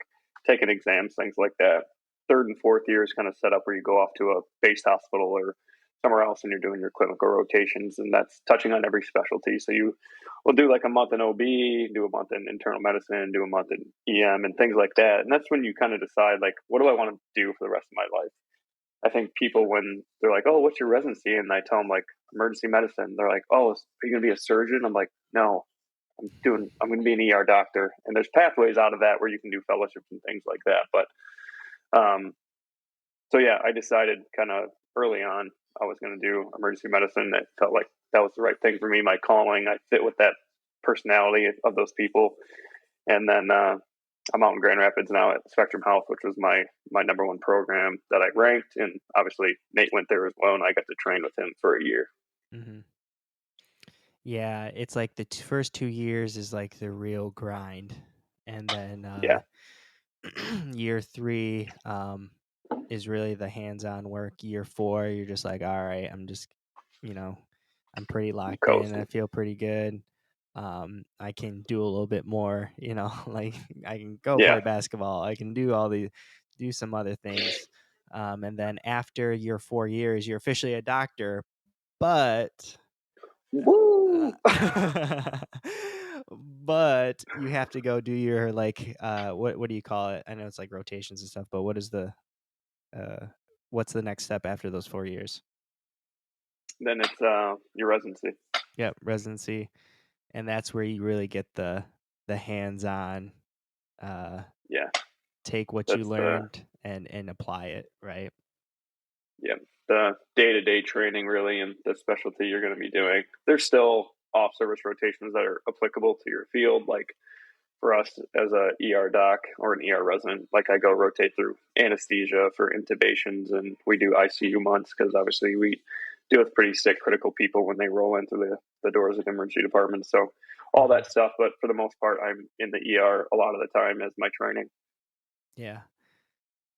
taking exams, things like that. Third and fourth year is kind of set up where you go off to a base hospital or somewhere else and you're doing your clinical rotations, and that's touching on every specialty. So you will do like a month in OB, do a month in internal medicine, do a month in EM and things like that. And that's when you kind of decide like, what do I want to do for the rest of my life? I think people when they're like, "Oh, what's your residency?" and I tell them like emergency medicine, they're like, "Oh, are you going to be a surgeon?" I'm like, "No, I'm going to be an ER doctor." And there's pathways out of that where you can do fellowships and things like that. But um, so yeah, I decided kind of early on I was going to do emergency medicine. It felt like that was the right thing for me, my calling. I fit with that personality of those people, and then I'm out in Grand Rapids now at Spectrum Health, which was my number one program that I ranked, and obviously Nate went there as well, and I got to train with him for a year. Hmm. Yeah, it's like the first 2 years is like the real grind, and then Yeah, year three is really the hands-on work. Year four, you're just like, all right, you know, I'm pretty locked in. I coasting. feel pretty good. I can do a little bit more, like I can go Yeah. play basketball. I can do some other things. And then after your 4 years, you're officially a doctor, but Woo! but you have to go do your like what do you call it? I know it's like rotations and stuff, but uh what's the next step after those 4 years? Then it's your residency. Yep, residency. And that's where you really get the hands-on, uh Yeah, take what you that's the learned and apply it, right? yeah. the day-to-day training really and the specialty you're going to be doing. There's still off-service rotations that are applicable to your field, like for us as a ER doc or an ER resident, like I go rotate through anesthesia for intubations and we do ICU months because obviously we deal with pretty sick critical people when they roll into the doors of emergency departments. So all Mhm. that stuff, but for the most part, I'm in the ER a lot of the time as my training. Yeah.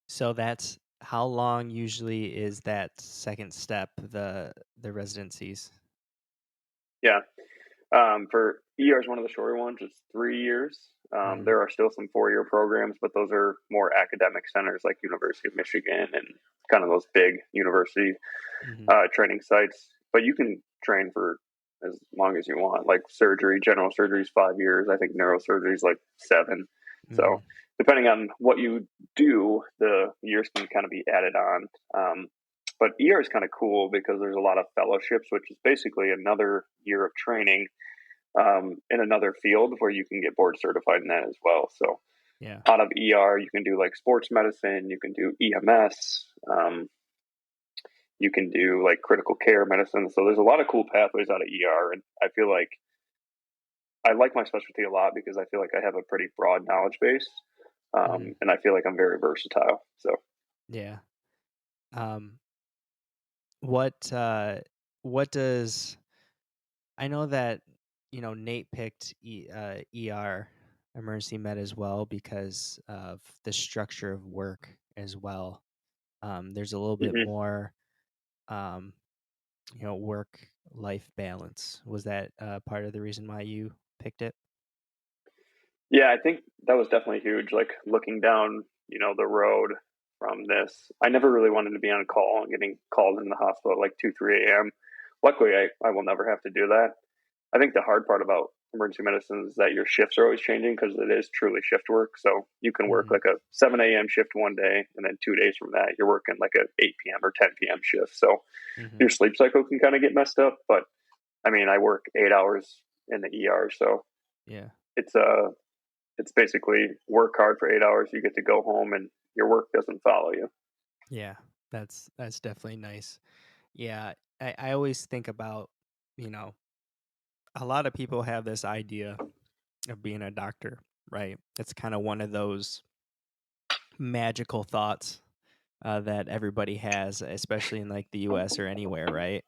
So that's how long usually is that second step, the residencies? Yeah. For ER is one of the shorter ones. It's 3 years. Mhm. There are still some 4-year programs, but those are more academic centers like University of Michigan and kind of those big university Mhm. training sites. But you can train for as long as you want. Like surgery, general surgery is 5 years. I think neurosurgery is like 7. So Mhm. depending on what you do, the years can kind of be added on. But ER is kind of cool because there's a lot of fellowships, which is basically another year of training in another field where you can get board certified in that as well. So Yeah. out of ER, you can do like sports medicine, you can do EMS, you can do like critical care medicine. So there's a lot of cool pathways out of ER, and I feel like I like my specialty a lot because I feel like I have a pretty broad knowledge base, Mhm. and I feel like I'm very versatile. So Yeah. Um, what, what does I know that, Nate picked ER, emergency med as well because of the structure of work as well. There's a little bit mhm. more, um, work-life balance. Was that, part of the reason why you picked it? Yeah, I think that was definitely huge. Like looking down, the road from this, I never really wanted to be on call and getting called in the hospital at like 2, 3 a.m. Luckily, I will never have to do that. I think the hard part about emergency medicine is that your shifts are always changing because it is truly shift work. So you can work Mhm. like a 7 a.m. shift one day, and then 2 days from that, you're working like a 8 p.m. or 10 p.m. shift. So your Mhm. sleep cycle can kind of get messed up. But I mean, I work 8 hours in the ER, so Yeah. it's it's basically work hard for 8 hours. You get to go home, and your work doesn't follow you. Yeah. That's definitely nice. Yeah. I always think about, you know, a lot of people have this idea of being a doctor, right? It's kind of one of those magical thoughts that everybody has, especially in like the US or anywhere, right?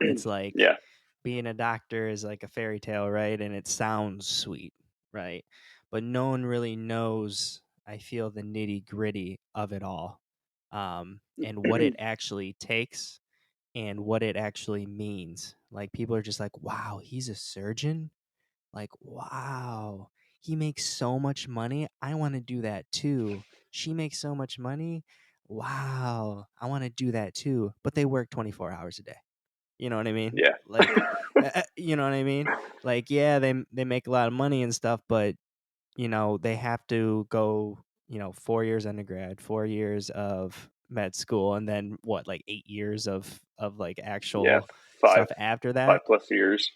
It's like Yeah. being a doctor is like a fairy tale, right? And it sounds sweet, right? But no one really knows, I feel, the nitty gritty of it all, and what it actually takes and what it actually means. Like people are just like, wow, he's a surgeon? Like, wow, he makes so much money. I want to do that too. She makes so much money. Wow, I want to do that too. But they work 24 hours a day. You know what I mean? Yeah. Like, you know what I mean? Like, yeah, they make a lot of money and stuff, but they have to go, 4 years undergrad, 4 years of med school, and then what, like 8 years of like Yeah. actual Five, stuff after that. 5 plus years.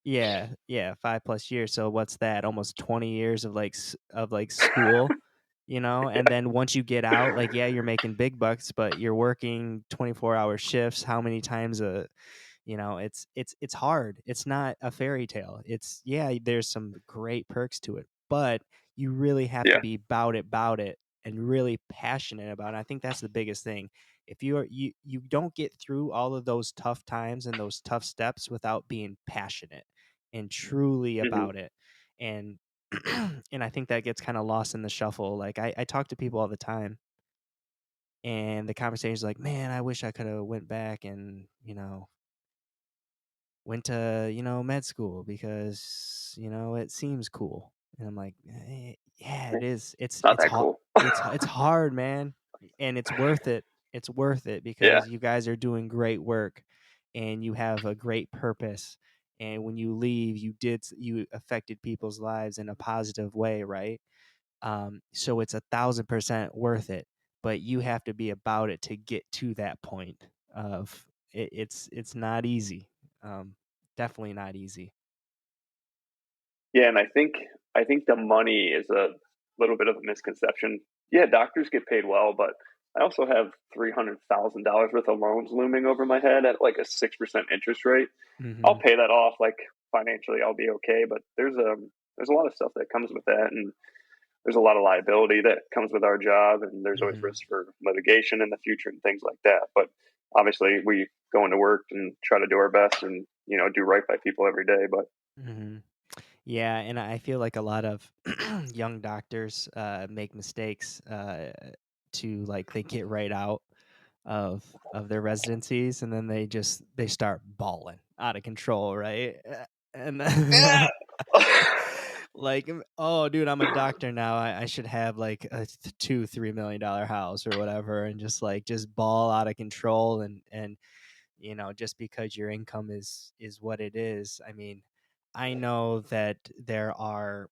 Yeah, yeah, 5 plus years, so what's that? Almost 20 years of, like, school, and then once you get out, like, yeah, you're making big bucks, but you're working 24-hour shifts how many times it's hard. It's not a fairy tale. It's yeah, there's some great perks to it, but you really have to Yeah. be about it and really passionate about it. I think that's the biggest thing. If you don't get through all of those tough times and those tough steps without being passionate and truly Hmm. about it. And and I think that gets kind of lost in the shuffle. Like I talk to people all the time and the conversation is like, man, I wish I could have went back and, went to, med school because, it seems cool. And I'm like, yeah, it is. It's not that cool. It's hard, man, and it's worth it. It's worth it Yeah. because you guys are doing great work and you have a great purpose. And when you leave, you affected people's lives in a positive way, right? So it's 1,000% worth it, but you have to be about it to get to that point of it's not easy. Um, Definitely not easy. Yeah, and I think the money is a little bit of a misconception. Yeah, doctors get paid well, but I also have $300,000 worth of loans looming over my head at like a 6% interest rate. I'll Mhm. pay that off. Like financially, I'll be okay. But there's a lot of stuff that comes with that, and there's a lot of liability that comes with our job, and there's always Mhm. risk for litigation in the future and things like that. But obviously, we go into work and try to do our best and do right by people every day. But Mhm. Yeah, and I feel like a lot of young doctors make mistakes to like they get right out of their residencies and then they start balling out of control, right? And yeah, like, oh, dude, I'm a doctor now. I should have like a 2-3 million dollar house or whatever, and just ball out of control and just because your income is what it is. I mean, I know that there are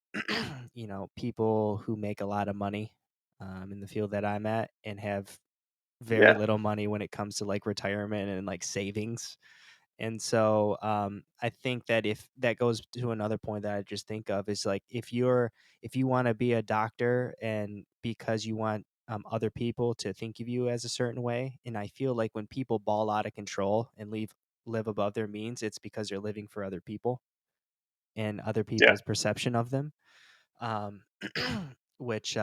people who make a lot of money in the field that I'm at and have very yeah, little money when it comes to like retirement and like savings. And so I think that if that goes to another point that I just think of is like if you want to be a doctor and because you want other people to think of you as a certain way, and I feel like when people ball out of control and live above their means, it's because they're living for other people and other yeah, people's perception of them, um, which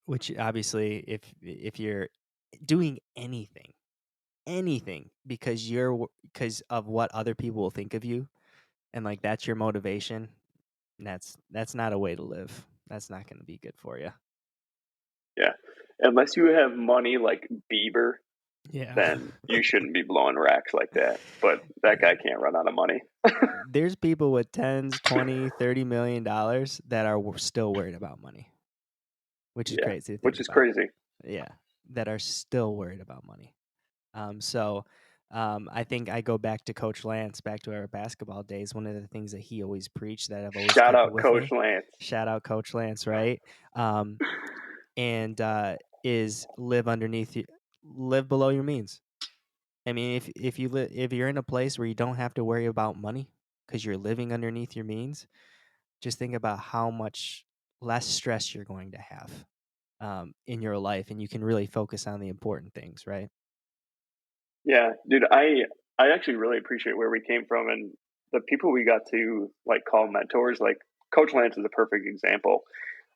which obviously if you're doing anything because of what other people will think of you and like that's your motivation, that's not a way to live. That's not going to be good for you. yeah. Unless you have money like Bieber, Yeah. then you shouldn't be blowing racks like that. But that Yeah. guy can't run out of money. There's people with tens, 20, 30 million dollars that are still worried about money, which is Yeah, crazy to think which is about. crazy. Yeah, that are still worried about money. So I think I go back to Coach Lance, back to our basketball days. One of the things that he always preached that I've always Shout kept out with Coach me. Lance. Shout out Coach Lance, right? Um, and is live below your means. I mean, if you're in a place where you don't have to worry about money because you're living underneath your means, just think about how much less stress you're going to have in your life, and you can really focus on the important things, right? Yeah, dude, I actually really appreciate where we came from and the people we got to like call mentors. Like Coach Lance is a perfect example.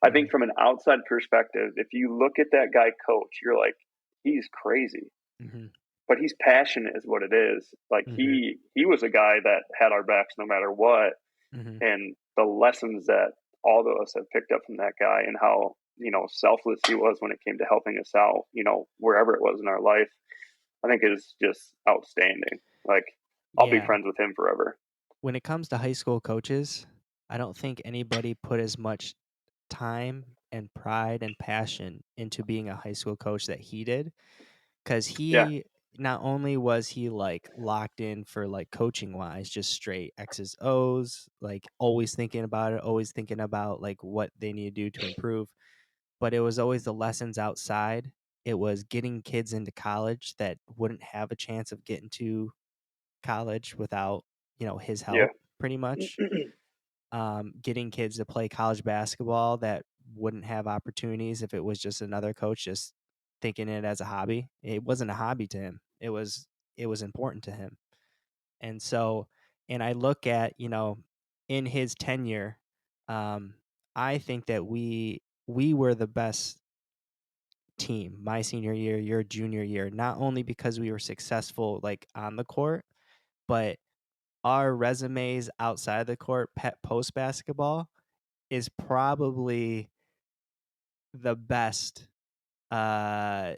I Hmm. think from an outside perspective, if you look at that guy coach, you're like, he's crazy, Hmm. but he's passionate, is what it is. Like Hmm. he was a guy that had our backs no matter what, Hmm. and the lessons that all of us have picked up from that guy and how selfless he was when it came to helping us out, wherever it was in our life, I think is just outstanding. Like I'll be Yeah. friends with him forever. When it comes to high school coaches, I don't think anybody put as much time and pride and passion into being a high school coach that he did, because Yeah, he not only was he like locked in for like coaching wise, just straight X's O's, like always thinking about it, always thinking about like what they need to do to improve, but it was always the lessons outside. It was getting kids into college that wouldn't have a chance of getting to college without, his yeah, help pretty much. Getting kids to play college basketball that wouldn't have opportunities if it was just another coach just thinking it as a hobby. It wasn't a hobby to him. It was important to him. And so, and I look at, in his tenure, um, I think that we were the best team my senior year, your junior year, not only because we were successful like on the court, but our resumes outside the court post basketball is probably the best, uh,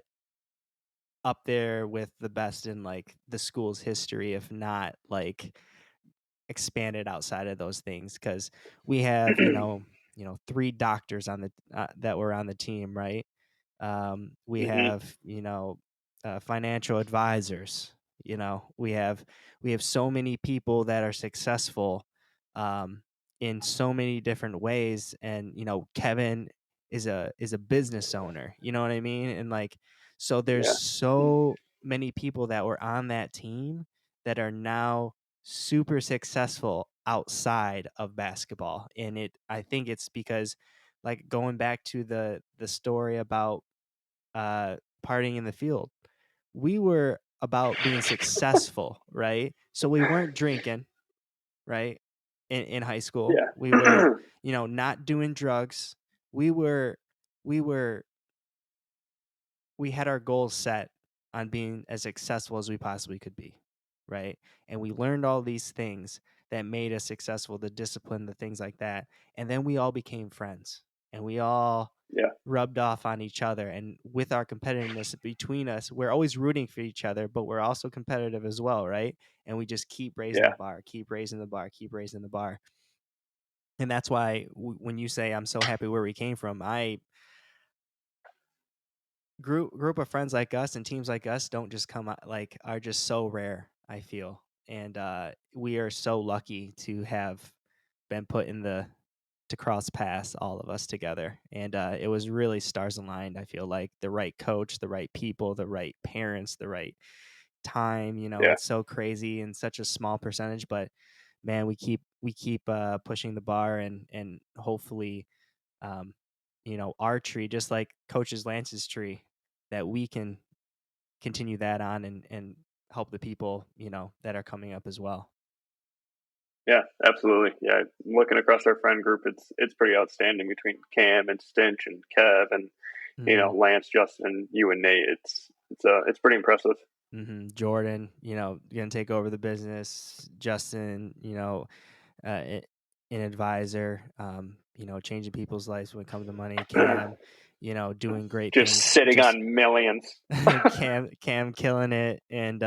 up there with the best in like the school's history, if not like expanded outside of those things. Because we have, three doctors on the that were on the team, right? We hmm have, financial advisors. We have so many people that are successful um, in so many different ways, and Kevin is a business owner. You know what I mean? And like, so there's yeah, so many people that were on that team that are now super successful outside of basketball, and I think it's because like going back to the story about partying in the field. We were about being successful, right? So we weren't drinking, right? In high school, Yeah. we were, not doing drugs. We were, we were we had our goals set on being as successful as we possibly could be, right? And we learned all these things that made us successful, the discipline, the things like that. And then we all became friends and we all Yeah. rubbed off on each other. And with our competitiveness between us, we're always rooting for each other, but we're also competitive as well, right? And we just keep raising the Yeah. bar, keep raising the bar, keep raising the bar. And that's why when you say I'm so happy where we came from, I group of friends like us and teams like us don't just come out like are just so rare, I feel. And we are so lucky to have been put in the to cross paths, all of us together. And it was really stars aligned, I feel like the right coach, the right people, the right parents, the right time. Yeah. It's so crazy and such a small percentage, but man, we keep pushing the bar, and hopefully, um, our tree, just like Coach's Lance's tree, that we can continue that on and help the people, that are coming up as well. Yeah, absolutely. Yeah, looking across our friend group, it's pretty outstanding between Cam and Stinch and Kev and Hmm. Lance, Justin, you and Nate. It's pretty impressive. Jordan, gonna take over the business. Justin, an advisor, changing people's lives when it comes to money. Cam, doing great Just things. sitting Just on millions. Cam killing it, and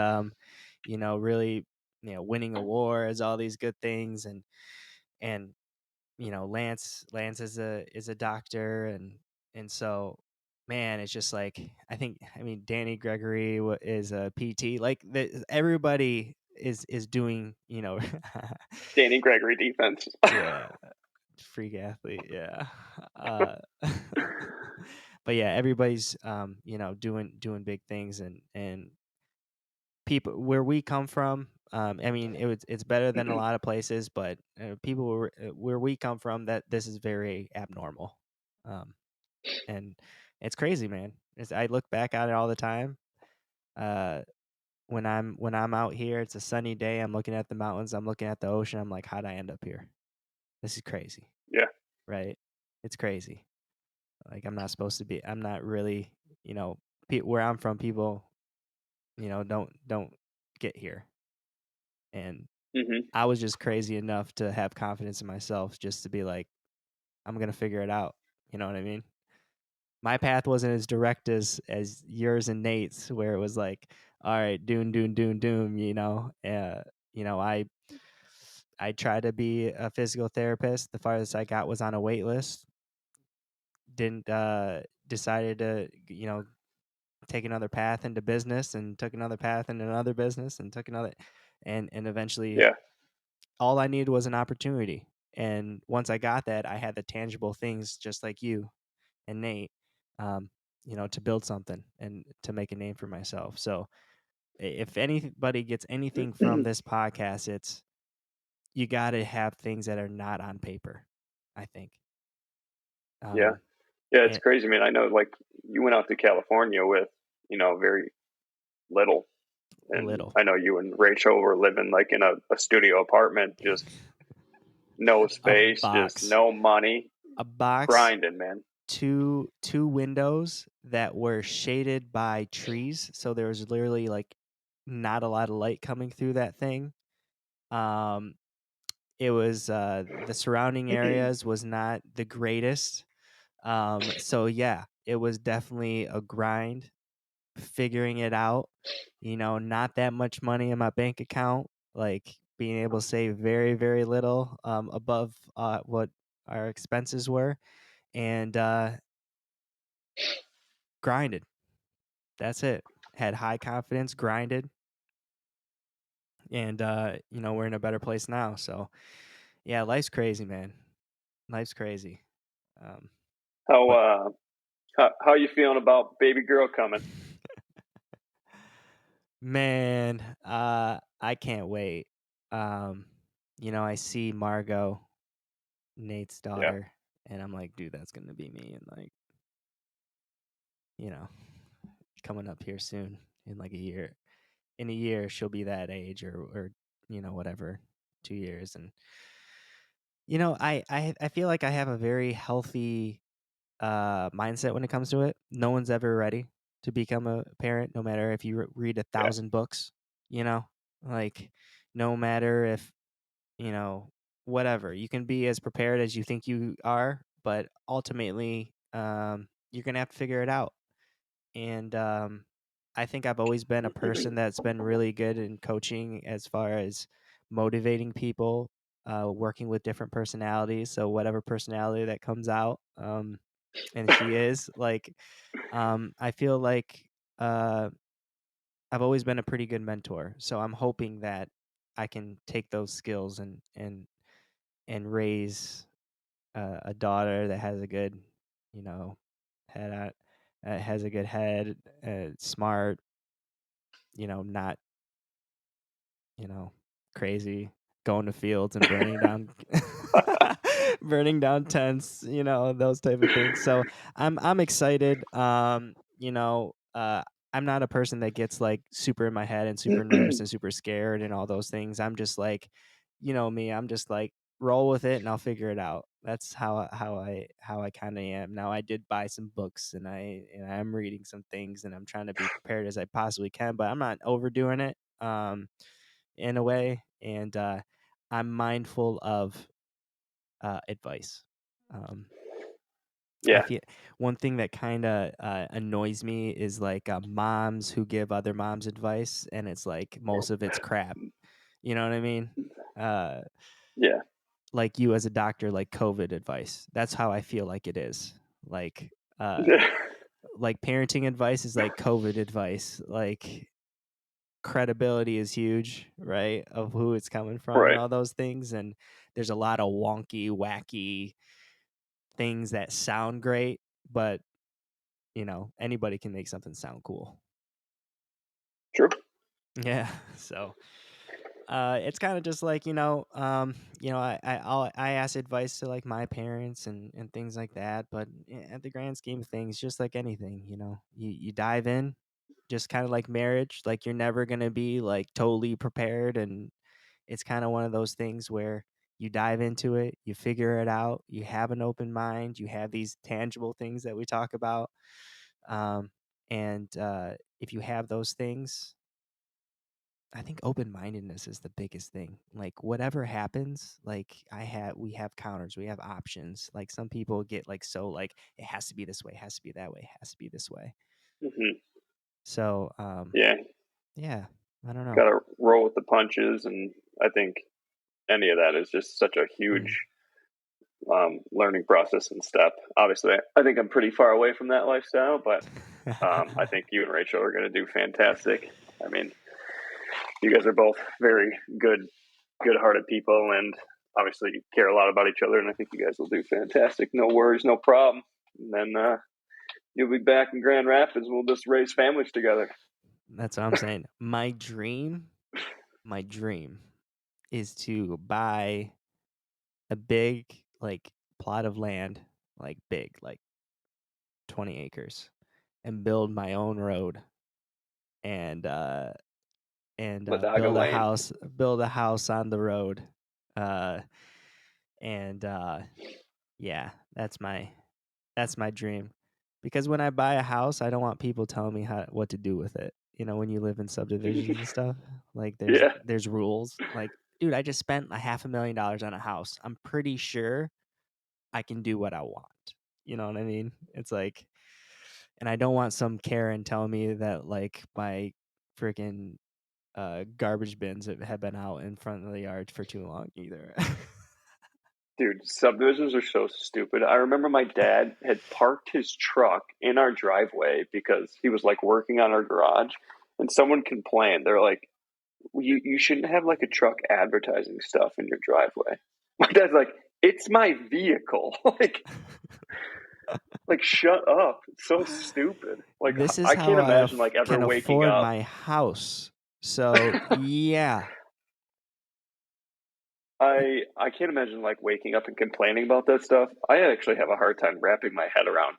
really, winning awards, all these good things, and Lance is a doctor, and so, man, it's just like I mean Danny Gregory is a PT. Like everybody is doing, Danny Gregory defense. yeah, freak athlete, yeah. uh but yeah, everybody's doing big things, and people where we come from, I mean, it's better than a lot of places, but people where we come from, that this is very abnormal. um and it's crazy, man. I look back at it all the time. uh when I'm out here, it's a sunny day, I'm looking at the mountains, I'm looking at the ocean, I'm like, how'd I end up here? This is crazy, Yeah. right? It's crazy. Like, I'm not really, where I'm from, people, don't get here. And Hmm. I was just crazy enough to have confidence in myself just to be like, I'm gonna figure it out. You know what I mean? My path wasn't as direct as yours and Nate's, where it was like, all right, doom, doom, doom, doom. I tried to be a physical therapist. The farthest I got was on a wait list. Didn't decided to take another path into business, and took another path into another business, and took another, and eventually Yeah. all I needed was an opportunity. And once I got that, I had the tangible things, just like you and Nate, um, to build something and to make a name for myself. So if anybody gets anything from this podcast, it's you got to have things that are not on paper, I think. Yeah. Um, Yeah. It's it, crazy, man. I know, like, you went out to California with very little, and little, I know you and Rachel were living like in a studio apartment, just no a space, just box, no money, a box, grinding, man. two windows that were shaded by trees, so there was literally like not a lot of light coming through that thing. Um, it was the surrounding areas was not the greatest. So yeah, it was definitely a grind figuring it out. Not that much money in my bank account, like being able to save very, very little above what our expenses were, and grinded. That's it. Had high confidence, grinded, and we're in a better place now. So yeah, life's crazy, man. Life's crazy. Um, How but how you feeling about baby girl coming? man, I can't wait. Um, I see Margot, Nate's Yeah. daughter, and I'm like, dude, that's gonna be me. And like, you know, coming up here soon in like a year. In a year, she'll be that age, or whatever, 2 years. And I feel like I have a very healthy mindset when it comes to it. No one's ever ready to become a parent, no matter if you read a Yeah. thousand books. You know, like no matter if whatever, you can be as prepared as you think you are, but ultimately, you're gonna have to figure it out. And I think I've always been a person that's been really good in coaching as far as motivating people, working with different personalities. So whatever personality that comes out, and she is like, I feel like uh, I've always been a pretty good mentor. So I'm hoping that I can take those skills and raise a daughter that has a good, you know, head on, has a good head, smart, not, you know, crazy, going to fields and burning down burning down tents, those type of things. So I'm excited. I'm not a person that gets like super in my head and super nervous and super scared and all those things. I'm just like, me, I'm just like roll with it and I'll figure it out. That's how I kind of am. Now I did buy some books and I'm reading some things and I'm trying to be prepared as I possibly can, but I'm not overdoing it. In a way, and I'm mindful of advice. Um, I Yeah. feel one thing that kind of annoys me is like moms who give other moms advice, and it's like most of it's crap. You know what I mean? Uh, Yeah. like you as a doctor, like COVID advice. That's how I feel like it is. Uh, like parenting advice is like COVID advice. Like credibility is huge, right? Of who it's coming from and Right. all those things. And there's a lot of wonky, wacky things that sound great, but anybody can make something sound cool. True. Yeah. So it's kind of just like I ask advice to like my parents and things like that, but at the grand scheme of things, just like anything, you dive in, just kind of like marriage, like you're never gonna be like totally prepared, and it's kind of one of those things where you dive into it, you figure it out, you have an open mind, you have these tangible things that we talk about, um, and if you have those things, I think open-mindedness is the biggest thing. Like whatever happens, like we have counters, we have options. Like some people get like so like it has to be this way, it has to be that way, it has to be this way. Hmm. So Yeah. yeah, I don't know. Got to roll with the punches, and I think any of that is just such a Mm. huge learning process and step. Obviously, I think I'm pretty far away from that lifestyle, but I think you and Rachel are going to do fantastic. I mean, you guys are both very good-hearted people, and obviously you care a lot about each other. And I think you guys will do fantastic. No worries, no problem. And then you'll be back in Grand Rapids. We'll just raise families together. That's what I'm saying. My dream is to buy a big like plot of land, like big, like 20 acres, and build my own road, and Ladaga Lane. build a house on the road. Uh and yeah, that's my dream. Because when I buy a house, I don't want people telling me what to do with it. When you live in subdivisions and stuff, like there's Yeah, there's rules. Like, dude, I just spent a $500,000 on a house. I'm pretty sure I can do what I want. You know what I mean? It's like, and I don't want some Karen telling me that like my freaking garbage bins have been out in front of the yard for too long either. dude, subdivisions are so stupid. I remember my dad had parked his truck in our driveway because he was like working on our garage, and someone complained. They're like, you shouldn't have like a truck advertising stuff in your driveway. My dad's like, it's my vehicle. like shut up. It's so stupid. Like This is I how can't I imagine like ever can waking afford up. my house. So yeah, I can't imagine like waking up and complaining about that stuff. I actually have a hard time wrapping my head around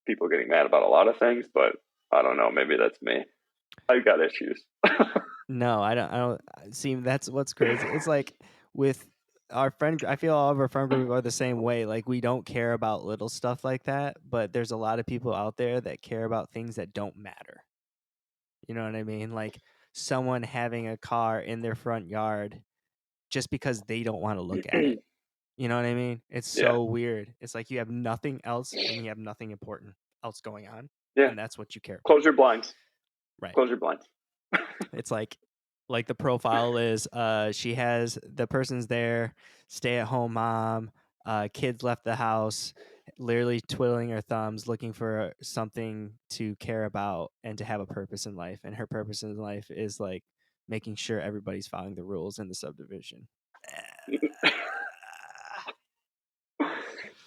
people getting mad about a lot of things, but I don't know. Maybe that's me. I got issues. No, I don't see, that's what's crazy. It's like with our friend I feel all of our friend group are the same way. Like we don't care about little stuff like that, but there's a lot of people out there that care about things that don't matter. You know what I mean? Like someone having a car in their front yard just because they don't want to look at it. You know what I mean? It's Yeah, so weird. It's like you have nothing else and you have nothing important else going on, yeah. and that's what you care about. Close your blinds. Right. Close your blinds. It's like the profile is she has the person's there, stay at home mom, kids left the house, literally twiddling her thumbs, looking for something to care about and to have a purpose in life. And her purpose in life is like making sure everybody's following the rules in the subdivision.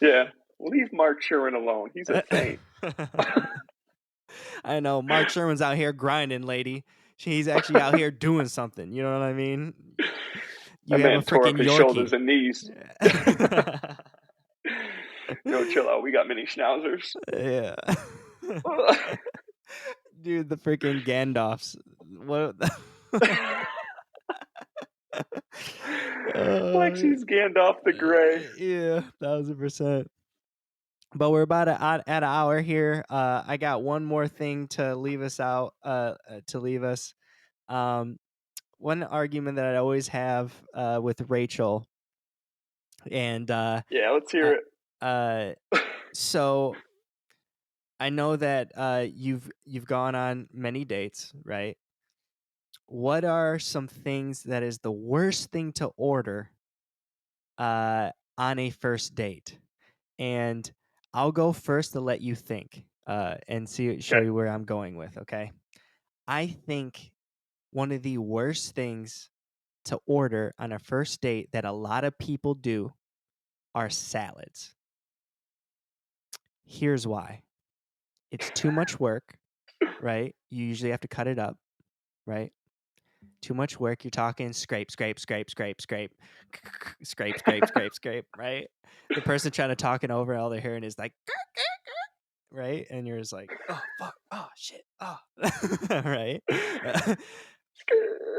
Yeah. Leave Mark Sherwin alone. He's a saint. I know Mark Sherman's out here grinding, lady. He's actually out here doing something. You know what I mean? That You have a man tore up freaking his shoulders Yorkie. and knees. Yo, chill out. We got mini schnauzers. Yeah. Dude, the freaking Gandalfs. What? uh, Lexi's Gandalf the Grey. yeah, 1000%. But we're about at an hour here. I got one more thing to leave us out. To leave us. Um, One argument that I always have with Rachel, and Yeah, let's uh, hear it. uh, so I know that you've gone on many dates, right? What are some things that is the worst thing to order on a first date? And I'll go first to let you think and show Okay. you where I'm going with. Okay, I think one of the worst things to order on a first date that a lot of people do are salads. Here's why: it's too much work, right? You usually have to cut it up, right? Too much work. You're talking scrape, scrape, scrape, scrape, scrape, scrape, scrape, scrape, scrape, right? The person trying to talk it over, all they're hearing is like, right? And you're just like, oh, fuck, oh, shit, oh, right?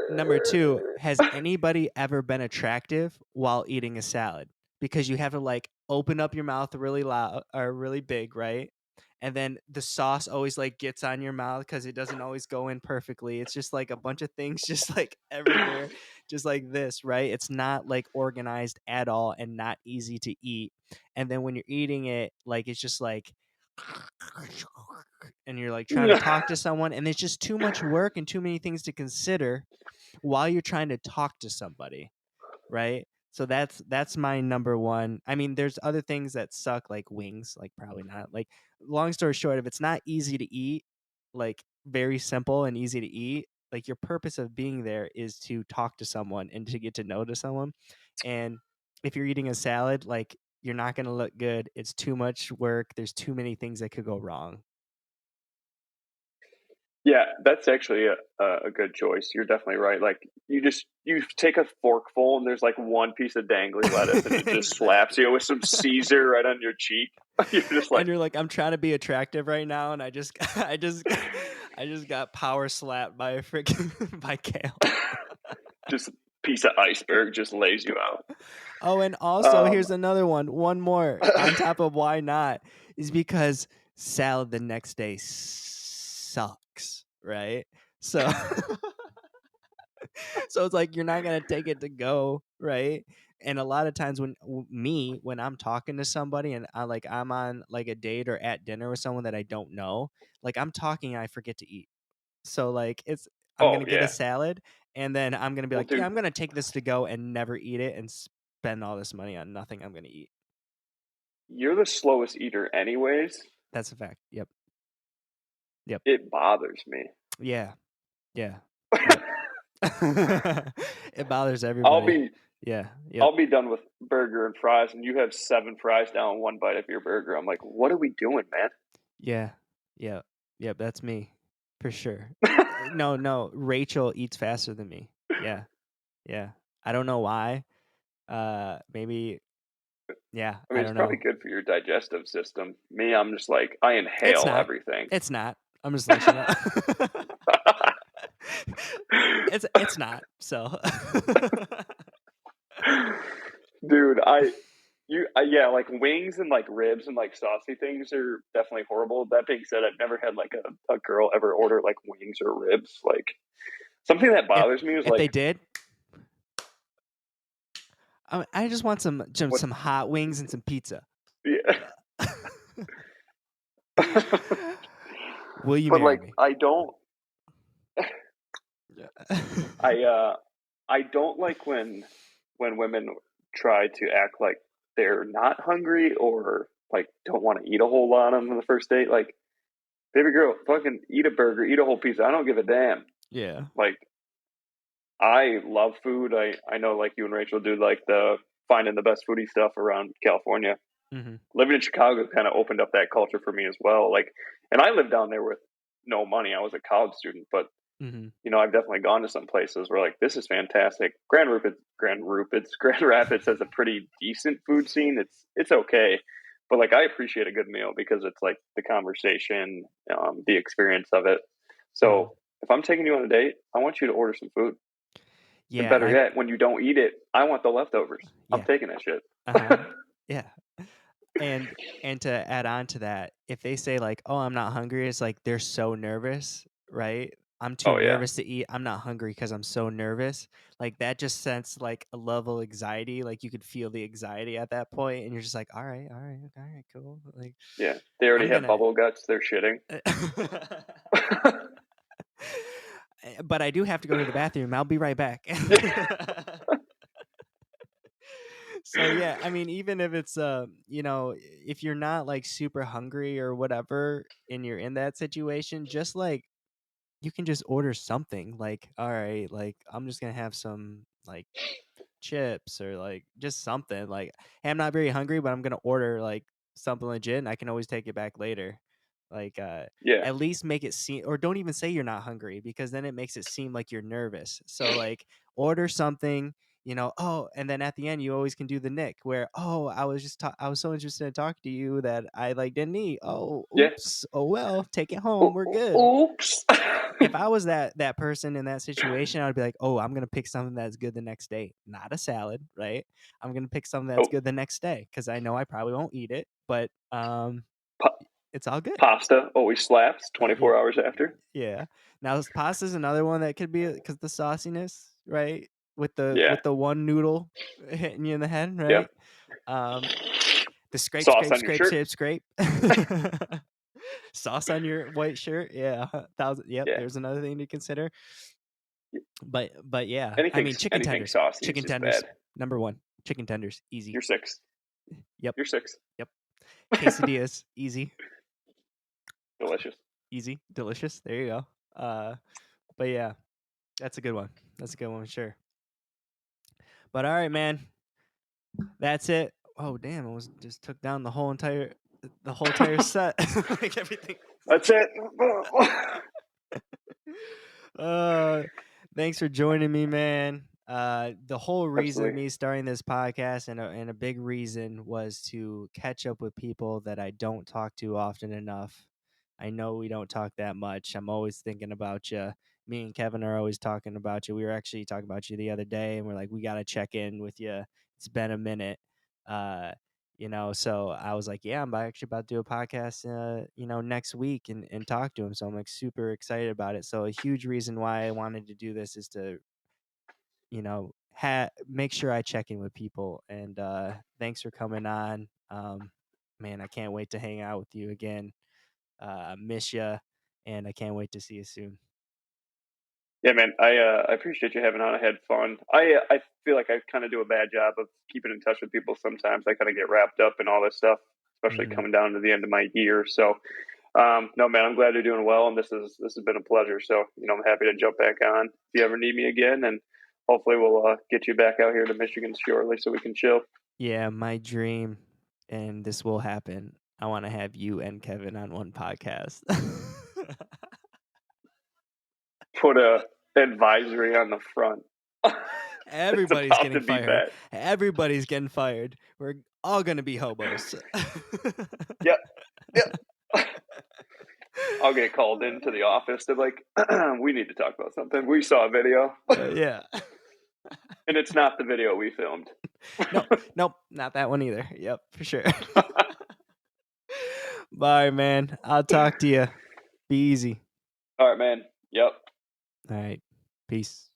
Number two, has anybody ever been attractive while eating a salad? Because you have to like open up your mouth really loud or really big, right? And then the sauce always like gets on your mouth because it doesn't always go in perfectly. It's just like a bunch of things just like everywhere, just like this, right? It's not like organized at all and not easy to eat. And then when you're eating it, like it's just like, and you're like trying to talk to someone, and it's just too much work and too many things to consider while you're trying to talk to somebody, right? So that's my number one. I mean, there's other things that suck like wings, like probably not. Like long story short, if it's not easy to eat, like very simple and easy to eat, like your purpose of being there is to talk to someone and to get to know to someone. And if you're eating a salad, like you're not going to look good. It's too much work. There's too many things that could go wrong. Yeah, that's actually a good choice. You're definitely right. Like you take a forkful and there's like one piece of dangly lettuce and it just slaps Exactly. you with some Caesar right on your cheek. You're just like And you're like, I'm trying to be attractive right now, and I just, I just got power slapped by a freaking by kale. just a piece of iceberg just lays you out. Oh, and also Um, here's another one. One more on top of why not is because salad the next day sucks, right? So, so it's like you're not gonna take it to go, right? And a lot of times when I'm talking to somebody and I'm on like a date or at dinner with someone that I don't know, like I'm talking and I forget to eat. So like I'm oh gonna get a yeah. salad and then I'm gonna be Well, like, yeah, dude, I'm gonna take this to go and never eat it and spend all this money on nothing I'm gonna eat. you're the slowest eater anyways. That's a fact. Yep. Yep. It bothers me. Yeah. Yeah. Yep. It bothers I'll everybody. be Yeah. Yep. I'll be done with burger and fries and you have 7 fries down one bite of your burger. I'm like, what are we doing, Yeah. Yeah. Yep. That's me for sure. man? No, no. Rachel eats faster than me. Yeah. Yeah. I don't know why. Maybe. Yeah, I I mean, it's don't probably know. good for your digestive system. Me, I'm just like I It's inhale not. everything. It's not. I'm just let you know. It's not. So Dude, yeah, like wings and like ribs and like saucy things are definitely horrible. That being said, I've never had like a girl ever order like wings or ribs. Like something that if bothers me is if like, they did, I just want what? some hot wings and some pizza. Yeah. Will you But marry like me? Yeah. I uh I don't like when women try to act like they're not hungry or like don't want to eat a whole lot on the first date. Like, baby girl, fucking eat a burger, eat a whole pizza. I don't give a damn. Yeah. Like, I love food. I know like you and Rachel do like the finding the best foodie stuff around California. Hmm. Living in Chicago kind of opened up that culture for me as well. Like, and I lived down there with no money. I was a college student, but Hmm. I've definitely gone to some places where like this is fantastic. Grand Rapids has a pretty decent food scene. It's okay, but like I appreciate a good meal because it's like the conversation, the experience of it. Hmm. So if I'm taking you on a date, I want you to order some food, and Yeah, better yet, when you don't eat it, I want the leftovers. I'm yeah. taking that shit. Uh-huh. Yeah. And to add on to that, if they say like, "Oh, I'm not hungry," it's like they're so nervous, right? I'm too Oh yeah, nervous to eat. I'm not hungry because I'm so nervous. Like that just sends like a level of anxiety. Like you could feel the anxiety at that point, and you're just like, all right, all right, cool. Like yeah. They already I'm have gonna. bubble guts. They're shitting. But I do have to go to the bathroom. I'll be right back. So yeah, I mean, even if it's if you're not like super hungry or whatever, and you're in that situation, just like you can just order something. Like, all right, like I'm just gonna have some like chips or like just something. Like, hey, I'm not very hungry, but I'm gonna order like something legit, and I can always take it back later. Like, Yeah, at least make it seem, or don't even say you're not hungry because then it makes it seem like you're nervous. So like, order something. Oh, and then at the end, you always can do the Nick where, oh, I was so interested in talking to you that I like didn't eat. Oh, yeah. oops. Oh well, take it home. We're good. Oops. If I was that person in that situation, I'd be like, "Oh, I'm gonna pick something that's good the next day, not a salad, right? I'm gonna pick something that's Oh, good the next day because I know I probably won't eat it, but pa- it's all good." pasta always slaps Yeah, 24 hours after. yeah. Now, pasta's another one that could be because the sauciness, right? With Yeah, the one noodle hitting you in the head, yeah. right? Um, the Sauce on your shirt. scrape. Sauce on your white shirt, yeah, thousand. Yep, Yeah. there's another thing to consider. But yeah, I Anything mean anything saucy is chicken just tenders, bad. number one, chicken tenders, easy. You're six. Yep, You're six. yep. Quesadillas, easy, Delicious. easy, delicious. There you go. But yeah, that's a good one. That's a good one, sure. But all right, man, that's it. Oh damn, I was just took down the whole entire set, like everything. That's it. Uh, Thanks for joining me, man. The whole reason of Absolutely. me starting this podcast and a big reason was to catch up with people that I don't talk to often enough. I know we don't talk that much. I'm always thinking about you. Me and Kevin are always talking about you. We were actually talking about you the other day, and we're like, we got to check in with you. It's been a minute. Uh, so I was like, yeah, I'm actually about to do a podcast next week and talk to him, so I'm like super excited about it. So a huge reason why I wanted to do this is to make sure I check in with people. And thanks for coming on. Man, I can't wait to hang out with you again. Miss you, and I can't wait to see you soon. Yeah, man. I appreciate you having on. I had fun. I feel like I kind of do a bad job of keeping in touch with people. Sometimes I kind of get wrapped up in all this stuff, especially Hmm. coming down to the end of my year. So, no, man, I'm glad you're doing well, and this has been a pleasure. So, I'm happy to jump back on if you ever need me again, and hopefully we'll get you back out here to Michigan shortly so we can chill. Yeah, my dream, and this will happen. I want to have you and Kevin on one podcast. Put a advisory on the front. It's Everybody's about getting to be fired. bad. Everybody's getting fired. We're all gonna be hobos. Yep, yep. I'll get called into the office. They're like, "We need to talk about something. We saw a video, Yeah. and it's not the video we filmed." Nope, nope, not that one either. Yep, for sure. Bye, man. I'll talk to you. Be easy. All right, man. Yep. All right. Peace.